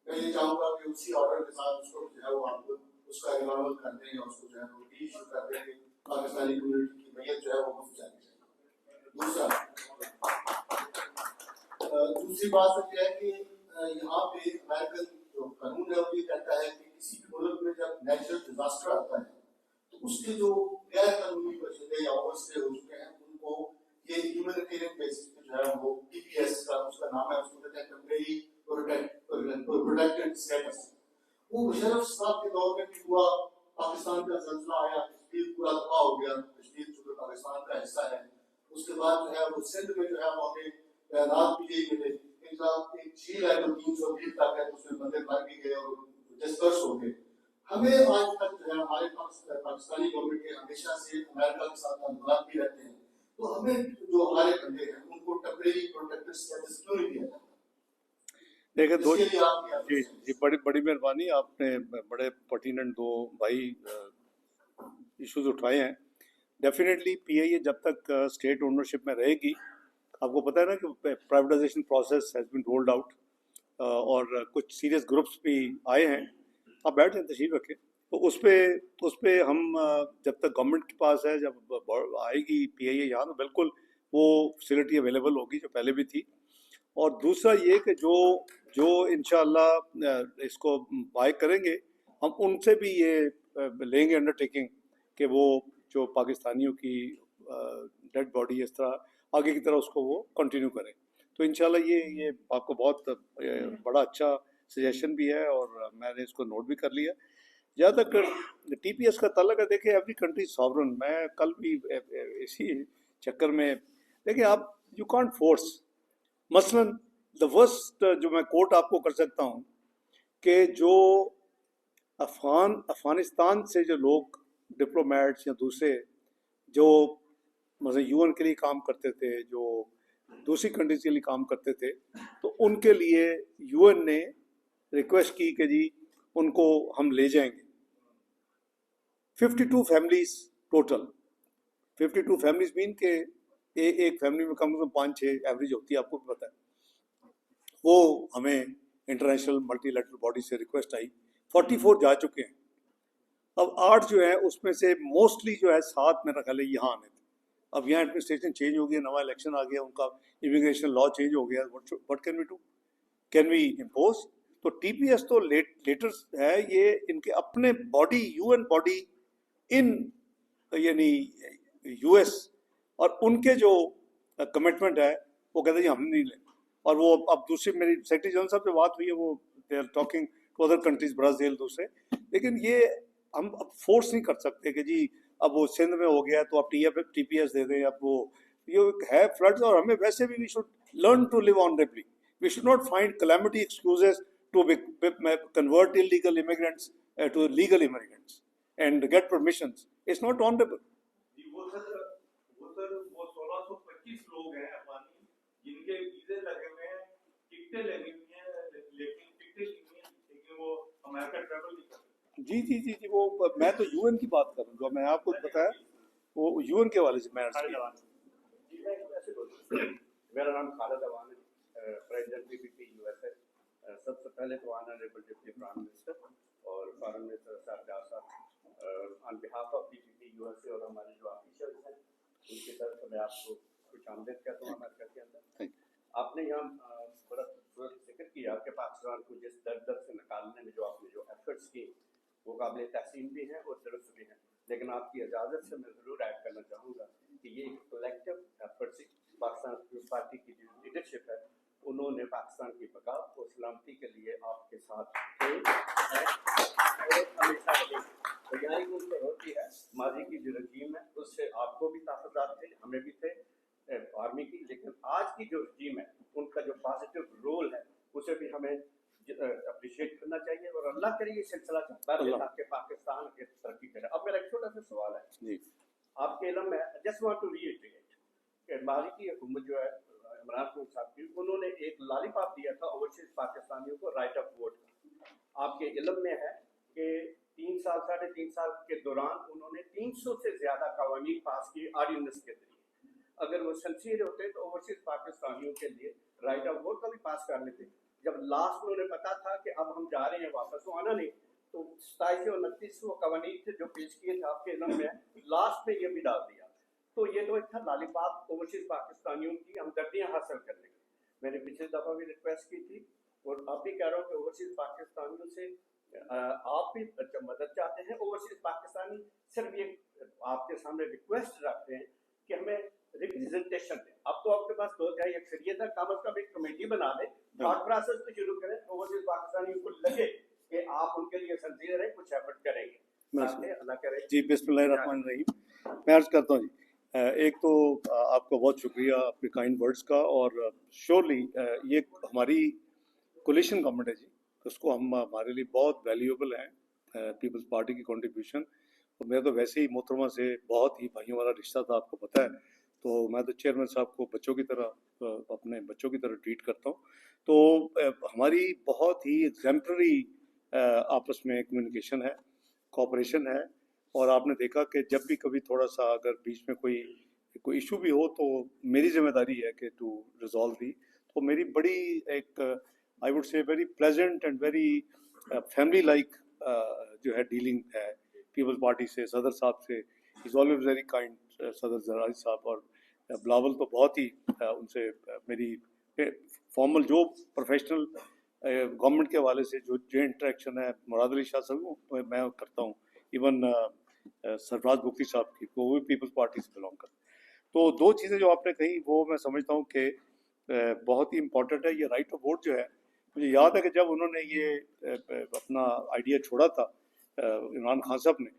میں یہ چاہوں گا کہ اسی آرڈر کے ساتھ اس کو جو ہے وہ آپ اس کا ریوالول کر دیں یا اس کو جو ہے وہ ایشو کر دیں کہ پاکستانی کمیونٹی کی میت جو ہے وہ مفت جانی چاہیے. دوسری بات یہ ہے کہ یہاں پہ امریکن جو قانون ہے وہ یہ کہتا ہے کہ کسی بھی ملک میں جب نیچرل ڈیزاسٹر آتا ہے تو اس کے جو غیر قانونی باشندے یا اوور اسٹے ہو چکے ہیں ان کو یہ ہیومینیٹیرین بیسس پہ جو ہے وہ ٹی پی ایس کا اس کا نام ہے, اس کو کہتے ہیں ٹیمپریری پروٹیکٹڈ اسٹیٹس. وہ مشرف صاحب کے دور میں بھی ہوا, پاکستان کا زلزلہ آیا, کشمیر پورا تباہ ہو گیا, کشمیر چونکہ پاکستان کا حصہ ہے. اس کے بعد جو ہے وہ سندھ میں جو ہے وہ ہمیں بیانات بھی یہی ملے, ایک جھیل ہے جو 320 تک ہے, اس میں بندے مر بھی گئے اور ڈسپرس ہو گئے. ہمیں آج تک جو ہے ہمارے پاکستانی گورنمنٹ کے ہمیشہ سے امریکہ کے ساتھ تعلقات بھی رہتے ہیں, تو ہمیں جو ہمارے بندے ہیں ان کو ٹیمپریری پروٹیکٹڈ اسٹیٹس کیوں نہیں دیا جاتا؟ دیکھیں دو جی جی بڑی مہربانی, آپ نے بڑے پرٹیننٹ دو بھائی ایشوز اٹھائے ہیں. ڈیفینیٹلی پی آئی اے جب تک اسٹیٹ اونرشپ میں رہے گی, آپ کو پتہ ہے نا کہ privatization process has been rolled out, اور کچھ سیریس گروپس بھی آئے ہیں. آپ بیٹھ جائیں, تشریف رکھیں. تو اس پہ ہم جب تک گورنمنٹ کے پاس ہے, جب آئے گی پی آئی اے یہاں, تو بالکل وہ فیسلٹی اویلیبل ہوگی جو پہلے بھی تھی. اور دوسرا یہ کہ جو انشاءاللہ اس کو بائی کریں گے, ہم ان سے بھی یہ لیں گے انڈر ٹیکنگ کہ وہ جو پاکستانیوں کی ڈیڈ باڈی اس طرح آگے کی طرح اس کو وہ کنٹینیو کریں. تو انشاءاللہ یہ آپ کو بہت بڑا اچھا سجیشن بھی ہے اور میں نے اس کو نوٹ بھی کر لیا. جہاں تک ٹی پی ایس کا تعلق ہے، دیکھیں ایوری کنٹری ساورن. میں کل بھی اسی چکر میں دیکھیں آپ یو کانٹ فورس. مثلاً دا ورسٹ جو میں کوٹ آپ کو کر سکتا ہوں کہ جو افغانستان سے جو لوگ ڈپلومیٹس یا دوسرے جو مثلا یو این کے لیے کام کرتے تھے، جو دوسری کنٹریز کے لیے کام کرتے تھے، تو ان کے لیے یو این نے ریکویسٹ کی کہ جی ان کو ہم لے جائیں گے. 52 فیملیز ٹوٹل. 52 فیملیز مین کہ ایک فیملی میں کم 5-6 ایوریج ہوتی ہے، آپ کو بھی پتہ ہے. وہ ہمیں انٹرنیشنل ملٹی لیٹرل باڈی سے ریکویسٹ آئی. 44 جا چکے ہیں. اب 8 جو ہیں اس میں سے موسٹلی جو ہے 7 میرا خیال ہے یہاں آنے تھے. اب یہاں ایڈمنسٹریشن چینج ہو گیا، نوا الیکشن آ گیا، ان کا امیگریشن لا چینج ہو گیا. What can we do? Can we impose? تو ٹی پی ایس تو لیٹر ہے، یہ ان کے اپنے body U N body in یعنی یو ایس، اور ان کے جو کمٹمنٹ ہے وہ کہتے ہیں جی ہم نہیں لیں. اور وہ اب دوسری میری سیکرٹری جنرل صاحب سے بات ہوئی ہے، وہ they are talking to other countries, Brazil دوسرے. لیکن یہ ہم اب فورس نہیں کر سکتے کہ جی اب وہ سندھ میں ہو گیا تو اب ٹی پی ایس دے دیں. اب وہ یہ ہے فلڈز، اور ہمیں ویسے بھی we should learn to live honourably. We should not find calamity excuses to convert illegal immigrants to legal immigrants and get permissions. It's not honorable. وہ سر وہ 1625 لوگ ہیں افغانی جن کے ویزے لگے ہوئے ہیں، ٹکٹیں لگی ہوئی ہیں، لیکن ٹکٹیں نہیں ہیں، لیکن وہ امریکہ ٹریول نہیں کرتے. جی وہ میں تو یو این کی بات کر رہا ہوں، جو میں آپ کو بتایا وہ یو این کے حوالے سے میں عرض کیا. میرا نام خالد اوان ہے، president P P P U S A. سب سے پہلے تو آنریبل ڈپٹی پرائم منسٹر اور فارن منسٹر شاہجہاں صاحب on behalf of P P P U S A اور ہمارے جو آفیشلز ہیں ان کی طرف سے میں آپ کو خوش آمدید کہتا ہوں امریکہ کے اندر. آپ نے یہاں بڑا خوبصورت ذکر کیا کہ پاکستان کو جس در سے نکالنے میں جو آپ نے جو ایفرٹس کی وہ قابل تحسین بھی ہیں اور درست بھی ہیں. لیکن آپ کی اجازت سے میں ضرور ایڈ کرنا چاہوں گا کہ یہ ایک کلیکٹیو ایفرٹ سے پاکستان پیپلز پارٹی کی جو لیڈرشپ ہے انہوں نے پاکستان کی بقا اور سلامتی کے لیے آپ کے ساتھ تھے اور ہمیشہ رہے. تو یہاں ایک مجھے ہوتی ہے ماضی کی جو رجیم ہے اس سے آپ کو بھی تحفظات تھے، ہمیں بھی تھے آرمی کی، لیکن آج کی جو رجیم ہے ان کا جو پازیٹیو رول ہے اسے بھی ہمیں اپریشیٹ کرنا چاہیے اور اللہ کرے یہ سلسلہ چلتا رہے تاکہ پاکستان کی ترقی کرے. اب میرا ایک چھوٹا سا سوال ہے آپ کے علم میں، جسٹ وانٹ ٹو ریٹریٹ کہ ماضی کی حکومت جو ہے عمران خان صاحب کی، انہوں نے ایک لالی پاپ دیا تھا اوورسیز پاکستانیوں کو رائٹ آف ووٹ. آپ کے علم میں ہے کہ 3 سال 3.5 سال کے دوران انہوں نے 300 سے زیادہ قوانین پاس کیے آرڈیننس کے ذریعے. اگر وہ سنسیئر ہوتے تو اوورسیز پاکستانیوں کے لیے رائٹ آف ووٹ کا بھی پاس کر لیتے. جب لاسٹ انہوں نے پتا تھا کہ اب ہم جا رہے ہیں واپس، وہ آنا نہیں، تو 27 اور 29 وہ قوانین تھے جو پیش کیے تھے آپ کے علم میں، لاسٹ میں یہ بھی ڈال دیا. تو یہ تو ایک تھا لالی پاپ اوورسیز پاکستانیوں کی ہمدردیاں حاصل کرنے کی. میں نے پچھلے دفعہ بھی ریکویسٹ کی تھی اور اب بھی کہہ رہا ہوں کہ اوورسیز پاکستانیوں سے آپ بھی مدد چاہتے ہیں. اوورسیز پاکستانی صرف یہ آپ کے سامنے ریکویسٹ رکھتے ہیں کہ ہمیں ریپرزنٹیشن دیں. اب تو آپ کے پاس 2/3 اکثریت ہے، کم از کم ایک کمیٹی بنا دیں، تھاٹ پروسیس بھی شروع کریں. اوورسیز پاکستانیوں کو لگے کہ آپ ان کے لیے سنسیئر رہیں، کچھ ایفرٹ کریں گے. اللہ کرے. جی بسم اللہ الرحمن الرحیم. میں عرض کرتا ہوں جی، ایک تو آپ کا بہت شکریہ آپ کے کائنڈ ورڈز کا، اور شیورلی یہ ہماری کولیشن گورنمنٹ ہے جی، اس کو ہمارے لیے بہت ویلیوبل ہیں پیپلز پارٹی کی کنٹریبیوشن. اور میرا تو ویسے ہی محترمہ سے بہت ہی بھائیوں والا رشتہ تھا، آپ کو پتہ ہے. تو میں تو چیئرمین صاحب کو بچوں کی طرح اپنے بچوں کی طرح ٹریٹ کرتا ہوں. تو ہماری بہت ہی ایگزیمپلری آپس میں کمیونیکیشن ہے، کوآپریشن ہے. اور آپ نے دیکھا کہ جب بھی کبھی تھوڑا سا اگر بیچ میں کوئی ایشو بھی ہو تو میری ذمہ داری ہے کہ ٹو ریزالو دی. تو میری بڑی ایک I would say very pleasant and very family like جو ہے ڈیلنگ ہے پیپلز پارٹی سے. صدر صاحب سے از آلویز ویری کائنڈ، صدر زراعی صاحب. اور بلاول تو بہت ہی ان سے میری فارمل جو پروفیشنل گورنمنٹ کے حوالے سے جو انٹریکشن ہے مراد علی شاہ صاحب میں کرتا ہوں. ایون سرفراز بختی صاحب کی، وہ بھی پیپلز پارٹی سے بلانگ کرتے ہیں. تو دو چیزیں جو آپ نے کہی وہ میں سمجھتا ہوں کہ بہت ہی امپورٹنٹ ہے. یہ رائٹ آف ووٹ جو ہے، مجھے یاد ہے کہ جب انہوں نے یہ اپنا آئیڈیا چھوڑا تھا عمران خان صاحب نے،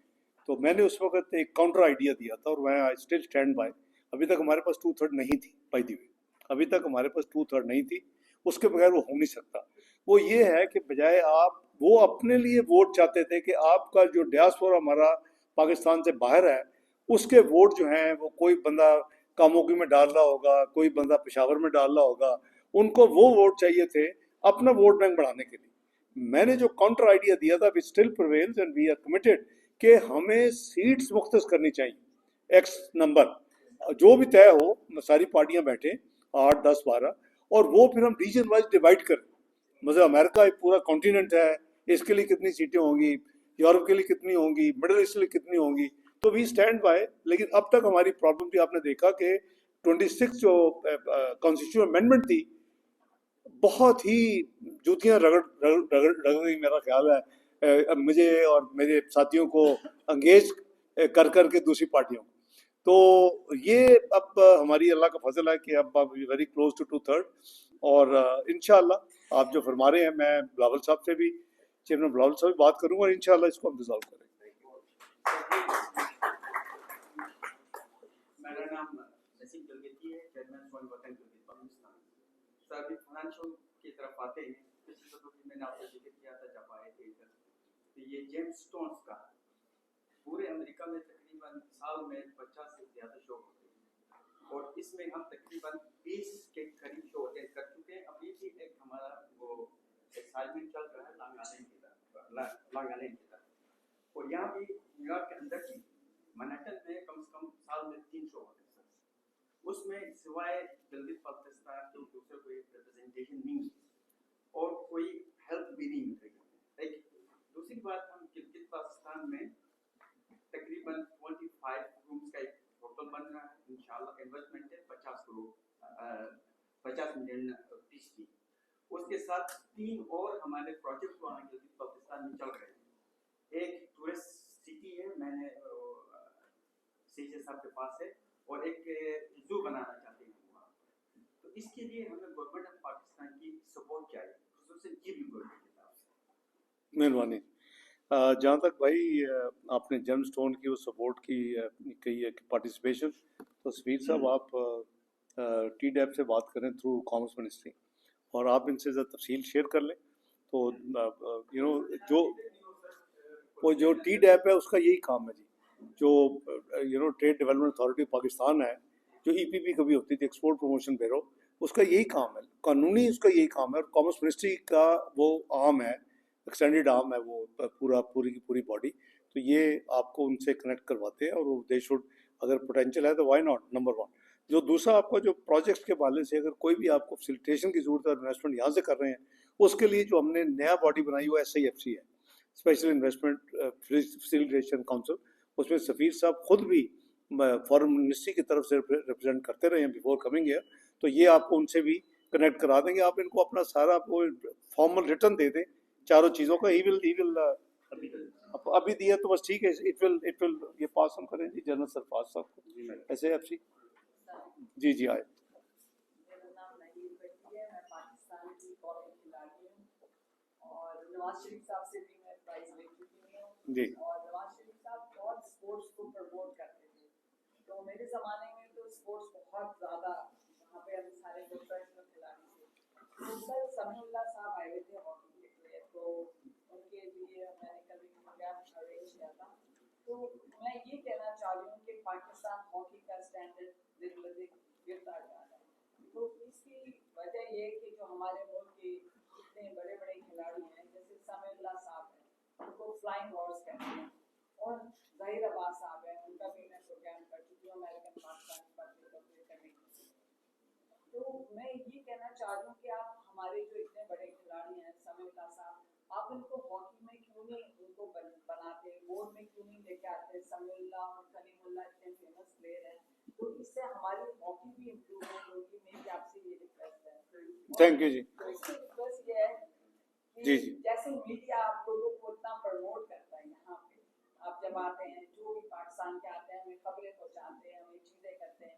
تو میں نے اس وقت ایک کاؤنٹر آئیڈیا دیا تھا، اور میں آئی اسٹل اسٹینڈ بائی. ابھی تک ہمارے پاس 2/3 نہیں تھی بائی دی وے، ابھی تک ہمارے پاس 2/3 نہیں تھی. اس کے بغیر وہ ہو نہیں سکتا. وہ یہ ہے کہ بجائے وہ اپنے لیے ووٹ چاہتے تھے کہ آپ کا جو ڈیاسپورا ہمارا پاکستان سے باہر ہے، اس کے ووٹ جو ہیں وہ کوئی بندہ کاموکی میں ڈال رہا ہوگا، کوئی بندہ پشاور میں ڈال رہا ہوگا، ان کو وہ ووٹ چاہیے تھے اپنا ووٹ بینک بڑھانے کے لیے. میں نے جو کاؤنٹر آئیڈیا دیا تھا which still prevails and we are committed کہ ہمیں سیٹس مختص کرنی چاہیے، ایکس نمبر جو بھی طے ہو، ساری پارٹیاں بیٹھیں 8 10 12، اور وہ پھر ہم ریجن وائز ڈیوائڈ کریں. مثلا امریکہ ایک پورا کانٹیننٹ ہے، اس کے لیے کتنی سیٹیں ہوں گی، یورپ کے لیے کتنی ہوں گی، مڈل ایسٹ کے لیے کتنی ہوں گی. تو وی اسٹینڈ بائی. لیکن اب تک ہماری پرابلم تھی، آپ نے دیکھا کہ 26 جو کانسٹیٹیوشن امینڈمنٹ تھی، بہت ہی جوتیاں رگڑ گئی میرا خیال ہے مجھے اور میرے ساتھیوں کو انگیج کر کے دوسری پارٹیوں. تو یہ اب ہماری اللہ کا فضل ہے کہ اب ویری کلوز ٹو 2/3. اور انشاءاللہ آپ جو فرما رہے ہیں، میں بلاول صاحب سے بھی، چیئرمین بلاول صاحب بھی بات کروں گا، اور انشاءاللہ اس کو ہم ریزالو کریں. میرا نام نسیم گلگتی ہے، چیئرمین سون وطن گلگت پاکستان. سر ابھی فائنانشل کی طرف آتے ہیں. پچھلی دفعہ میں نے آپ سے ذکر کیا تھا جب آئے تھے ادھر، تو یہ جیمز سٹونز کا پورے امریکہ میں تقریباً سال میں 50 سے زیادہ شو ہوتے ہیں، اور اس میں ہم تقریباً 20 کے قریب شو اٹینڈ کر چکے ہیں. ابھی بھی ایک ہمارا وہ ایکسائٹمنٹ چل رہا ہے لانگ آئلینڈ کی طرف. اور یہاں بھی نیو یارک کے اندر بھی منہٹن میں کم سے کم سال میں 3 شو ہوتے ہیں. اس میں سوائے گلگت بلتستان کے دوسرے کوئی ریپرزنٹیشن نہیں ہے، اور کوئی ہیلپ بھی نہیں مل رہی ہے. ایک دوسری بات، ہم گلگت بلتستان میں تقریباً 25 رومز کا ایک ہوٹل بن رہا ہے. انشاءاللہ انویسٹمنٹ ہے 50 کروڑ 50 ملین روپیز کی. اس کے ساتھ 3 اور ہمارے پروجیکٹ وہاں گلگت بلتستان میں چل رہے ہیں. ایک ٹورسٹ سٹی ہے، میں نے سی جے صاحب کے پاس ہے، اور ایک زو بنانا چاہتے ہیں وہاں. تو اس کے لیے ہمیں گورنمنٹ آف پاکستان کی سپورٹ چاہیے، خصوصاً جی بھی گورنمنٹ کی طرف سے. مہربانی. جہاں تک بھائی آپ نے جیم سٹون کی وہ سپورٹ کی کہی ہے کہ پارٹیسپیشن، تو سفیر صاحب آپ ٹی ڈیپ سے بات کریں تھرو کامرس منسٹری، اور آپ ان سے ذرا تفصیل شیئر کر لیں. تو جو ٹی ڈیپ ہے اس کا یہی کام ہے جی، جو ٹریڈ ڈیولپمنٹ اتھارٹی پاکستان ہے، جو ای پی پی کبھی ہوتی تھی ایکسپورٹ پروموشن بیورو، اس کا یہی کام ہے، قانونی اس کا یہی کام ہے. اور کامرس منسٹری کا وہ عام ہے، ایکسٹینڈیڈ آرم ہے وہ پوری کی پوری باڈی. تو یہ آپ کو ان سے کنیکٹ کرواتے ہیں، اور وہ دے شوڈ، اگر پوٹینشیل ہے تو وائی ناٹ، نمبر 1. جو دوسرا آپ کا جو پروجیکٹس کے حوالے سے اگر کوئی بھی آپ کو فیسیلیٹیشن کی ضرورت ہے، انویسٹمنٹ یہاں سے کر رہے ہیں، اس کے لیے جو ہم نے نیا باڈی بنائی وہ SIFC ہے، اسپیشل انویسٹمنٹ فیسیلیٹیشن کاؤنسل. اس میں سفیر صاحب خود بھی فارن منسٹری کی طرف سے ریپرزینٹ کرتے رہے ہیں بیفور کمنگ ایئر. تو یہ آپ کو ان سے بھی کنیکٹ کرا دیں گے. آپ ان کو اپنا سارا فارمل ریٹرن دے دیں چاروں چیزوں کا. ہی ول ابھی دیا تو بس ٹھیک ہے. اٹ ول یہ پاس ہم کریں جی جنرل سرفراز صاحب کو. ایسے آپ جی آئے. میرا نام نہیل بٹی ہے، میں پاکستان کی قومی کھلاڑی ہوں، اور نواز شریف صاحب سے بھی میں پرائز لے چکی ہوں جی. اور نواز شریف صاحب بہت اسپورٹس کو پروموٹ کرتے تھے. تو میرے زمانے میں تو اسپورٹس بہت زیادہ، وہاں پہ ہم سارے پروفیشنل کھلاڑی تھے. سر سمیع اللہ صاحب آئے ہوئے تھے ہاکی کے لیے، تو ان کے لیے میں نے کبھی کیمپ ارینج کیا تھا. تو میں یہ کہنا چاہ رہی ہوں کہ پاکستان ہاکی کا اسٹینڈرڈ دن بدن گرتا جا رہا ہے. تو اس کی وجہ یہ ہے کہ جو ہمارے ملک کے اتنے بڑے بڑے کھلاڑی ہیں، جیسے سمیع اللہ صاحب ہیں، ان کو فلائنگ ہارس کہتے ہیں، اور ظہیر عباس صاحب ہیں، ان کا بھی میں پروگرام کر چکی ہوں امریکن پاکستان پارٹی کو پلے کرنے کے لیے. تو میں یہ کہنا چاہ رہی ہوں کہ آپ ہمارے جو اتنے بڑے کھلاڑی ہیں، سمیع اللہ صاحب، آپ ان کو ہاکی میں کیوں نہیں ان کو بناتے، بورڈ میں کیوں نہیں لے کے آتے؟ سمیع اللہ اور کلیم اللہ اتنے فیمس پلیئر ہیں، تو اس سے ہماری ہاکی بھی امپروومنٹ ہوگی. میری آپ سے یہ ریکویسٹ ہے. تھینک یو جی. دوسری ریکویسٹ یہ ہے جی کہ جیسے میڈیا آپ لوگوں کو اتنا پروموٹ کرتا ہے، یہاں پہ آپ جب آتے ہیں، جو بھی پاکستان کے آتے ہیں، ہمیں خبریں پہنچاتے ہیں، ہمیں چیزیں کرتے ہیں،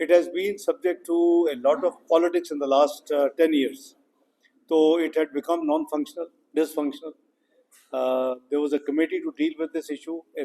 it has been subject to a lot of politics in the last 10 years. So it had become non-functional, dysfunctional. There was a committee to deal with this issue. A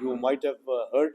you might have heard,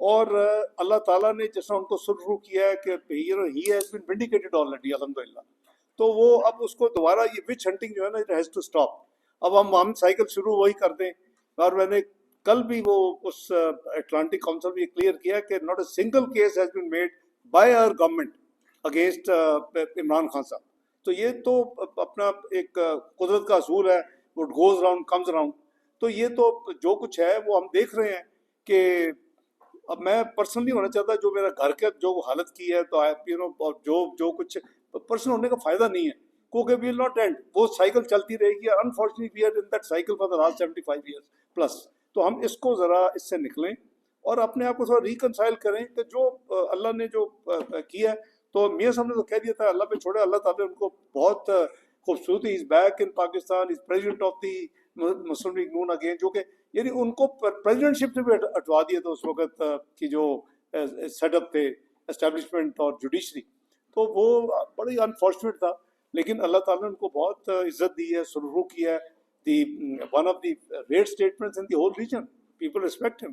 اور اللہ تعالیٰ نے جیسا ان کو سرخرو کیا ہے کہ ہی ہیز بین ونڈیکیٹڈ آلریڈی الحمدللہ، تو وہ اب اس کو دوبارہ یہ وچ ہنٹنگ جو ہے نا اٹ ہیز ٹو اسٹاپ. اب ہم سائیکل شروع وہی کر دیں. اور میں نے کل بھی وہ اس اٹلانٹک کاؤنسل میں کلیئر کیا کہ not a single case has been made by our government against Imran Khan sahab. تو یہ تو اپنا ایک قدرت کا اصول ہے، what goes around comes around. تو یہ تو جو کچھ ہے وہ ہم دیکھ رہے ہیں کہ اب میں پرسنلی ہونا چاہتا جو میرا گھر کے جو حالت کی ہے تو جو کچھ پرسنل ہونے کا فائدہ نہیں ہے کیونکہ وی ول ناٹ اینڈ، وہ سائیکل چلتی رہے گی. Unfortunately we are in that cycle for the last 75 years plus. تو ہم اس کو ذرا اس سے نکلیں اور اپنے آپ کو تھوڑا ریکنسائل کریں کہ جو اللہ نے جو کیا ہے. تو میاں صاحب نے تو کہہ دیا تھا اللہ پہ چھوڑے، اللہ تعالیٰ نے ان کو بہت خوبصورتی is back in Pakistan, is president of the Muslim League Noon again, جو کہ یعنی ان کو پریزیڈنٹ شپ سے بھی ہٹوا دیا تھا اس وقت کی جو سیٹ اپ تھے اسٹیبلشمنٹ اور جوڈیشری. تو وہ بڑی انفارچونیٹ تھا، لیکن اللہ تعالیٰ نے ان کو بہت عزت دی ہے، سرخرو کیا ہے. The one of the rare statements in the whole region, people respect him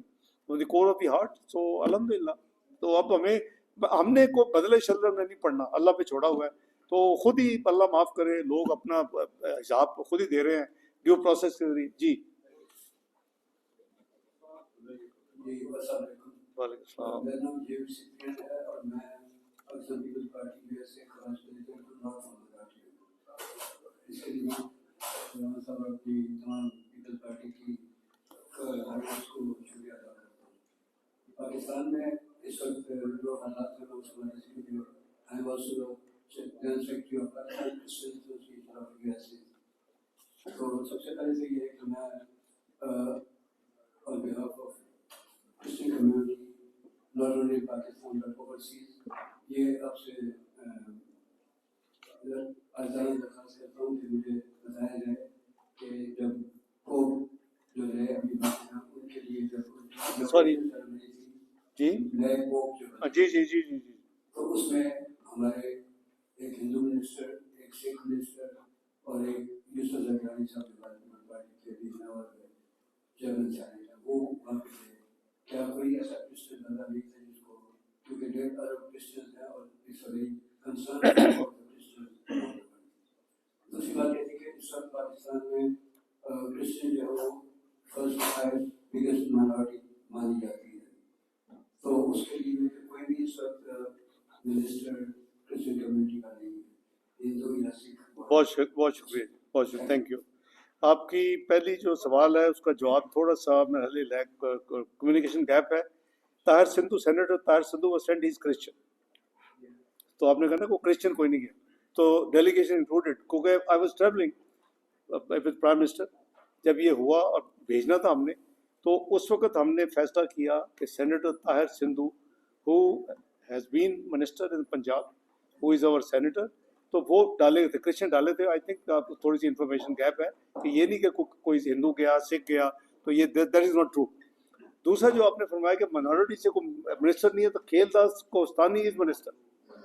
with the core of the heart. So الحمدللہ. تو اب ہم نے کو بدلے شلر میں نہیں پڑھنا، اللہ پہ چھوڑا ہوا ہے. تو خود ہی اللہ معاف کرے، لوگ اپنا حساب خود ہی دے رہے ہیں ڈیو پروسیس کے ذریعے. جی السلام علیکم. وعلیکم السلام. میرا نام جیوی سپرین ہے اور میں اکثر پیپلز پارٹی میں سے خراج تحسین کو نارتھ فارورڈ پارٹی ہوں. اس کے لیے مولانا صاحب کی تمام پیپلز پارٹی کی حضرت کو شکریہ ادا کرتا ہوں. پاکستان میں اس وقت جو حالات ہیں اس وجہ سے جو I am also general secretary of Pakistan Christian association of you S اے. تو سب سے پہلے تو یہ ہے کہ میں on behalf of Christian community, not only in Pakistan but overseas, یہ آپ سے آزادی درخواست کرتا ہوں کہ مجھے بتایا جائے کہ جب پوپ جو ہے ابھی ان کے لیے جب سوری جی نئے پوپ جو جی جی جی جی جی تو اس میں ہمارے ایک ہندو منسٹر، ایک سکھ منسٹر اور ایک یوسف زرگانی صاحب پارٹی کے بھی اور چیئرمین صاحب وہ وہاں پہ تھے. کیا کوئی ایسا کرسچن بندہ نہیں تھا جس کو، کیونکہ 1.5 ارب کرسچن ہیں اور اس ویری کنسرن کرسچن. دوسری بات یہ تھی کہ اس وقت پاکستان میں کرسچن جو ہے وہ فرسٹ بگیسٹ مائنورٹی مانی جاتی ہے. تو اس کے لیے کوئی بھی اس وقت منسٹر کرسچن کمیونٹی کا نہیں ہے، ہندو یا سکھ. بہت شکریہ بہت شکریہ. Thank you. آپ کی پہلی جو سوال ہے اس کا جواب تھوڑا سا میرے لیے کمیونیکیشن گیپ ہے. Tahir Sindhu senator Tahir Sindhu was sent is Christian. تو آپ نے کہا نا وہ کرسچن کوئی نہیں گیا، تو ڈیلیگیشن انکلوڈیڈ کیونکہ I was travelling with prime minister جب یہ ہوا اور بھیجنا تھا ہم نے. تو اس وقت ہم نے فیصلہ کیا کہ senator Tahir Sandhu who has been minister in Punjab who is our senator, تو وہ ڈالے تھے، کرسچن ڈالے تھے. آئی تھنک تھوڑی سی انفارمیشن گیپ ہے کہ یہ نہیں کہ کوئی ہندو گیا سکھ گیا، تو یہ دیٹ از ناٹ ٹرو. دوسرا جو آپ نے فرمایا کہ مائنورٹی سے کوئی منسٹر نہیں ہے، تو کھیل داس کوستانی از منسٹر.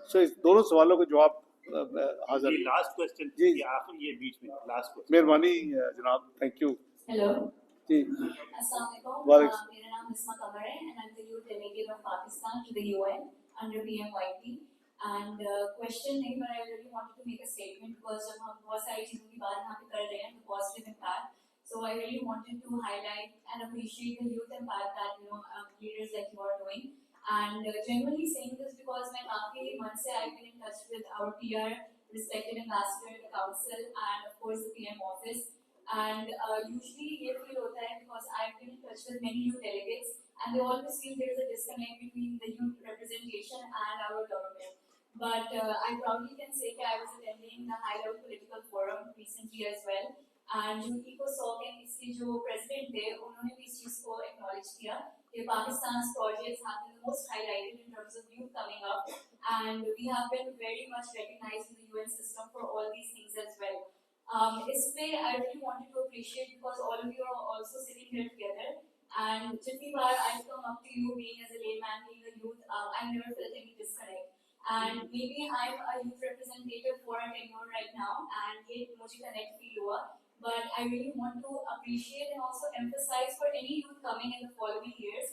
سو اس دونوں سوالوں کا جواب حاضر. لاسٹ کوسچن جی آخر یہ بیچ میں لاسٹ کوسچن. مہربانی جناب. Thank you. ہیلو جی السلام علیکم. وعلیکم. میرا نام نسمہ قمر ہے and I'm the youth delegate of Pakistan to the UN under PMYP. And question نہیں but I really wanted to make a statement because جب ہم بہت ساری چیزوں کی بات یہاں پہ کر رہے ہیں تو positive impact. So I really wanted to highlight and appreciate the youth impact that leaders like you are doing. And genuinely saying this because میں کافی months سے I've been in touch with our PR, respected ambassador, the council, and of course the PM office. And usually یہ feel ہوتا ہے because I've been in touch with many youth delegates and they always feel there is a disconnect between the youth representation and our government. But I proudly can say that I was attending the high-level political forum recently as well. And جو ECOSOC and اس کے جو president تھے انہوں نے بھی اس چیز کو acknowledge کیا کہ Pakistan's projects have been the most highlighted in terms of youth coming up. And we have been very much recognized in the UN system for all these things as well. اس پہ I really wanted to appreciate because all of you are also sitting here together. And jitni baar I've come up to you being as a layman, being a youth, I've never felt any disconnect. And maybe I'm a youth representative for a tenure right now and ye mujhe connect feel hua. But I really want to appreciate and also emphasize for any youth coming in the following years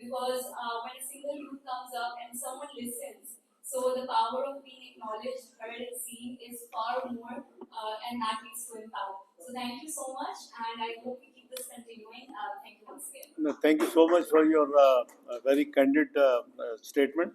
because when a single youth comes up and someone listens, so the power of being acknowledged, heard and seen is far more, and that leads to impact. So thank you so much, and I hope we keep this continuing. Thank you once again. No, thank you so much for your very candid statement.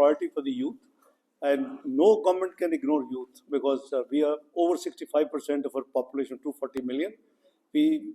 priority for the youth, and no government can ignore youth because we are over 65% of our population, 240 million. We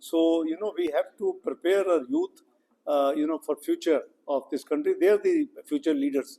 So we have to prepare our youth, for future of this country. They are the future leaders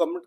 government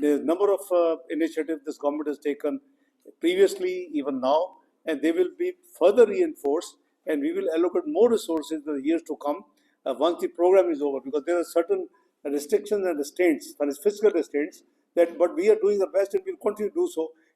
The number of initiatives this government has taken previously, even now, and they will be further reinforced, and we will allocate more resources in the years to come once the program is over, because there are certain restrictions and restraints, that is fiscal restraints, but we are doing our best and we will continue to do so.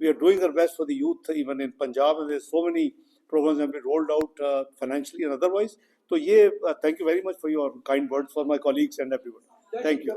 We are doing our best for the youth even in Punjab, and there are so many programs have been rolled out financially and otherwise. So thank you very much for your kind words for my colleagues and everyone. Thank you.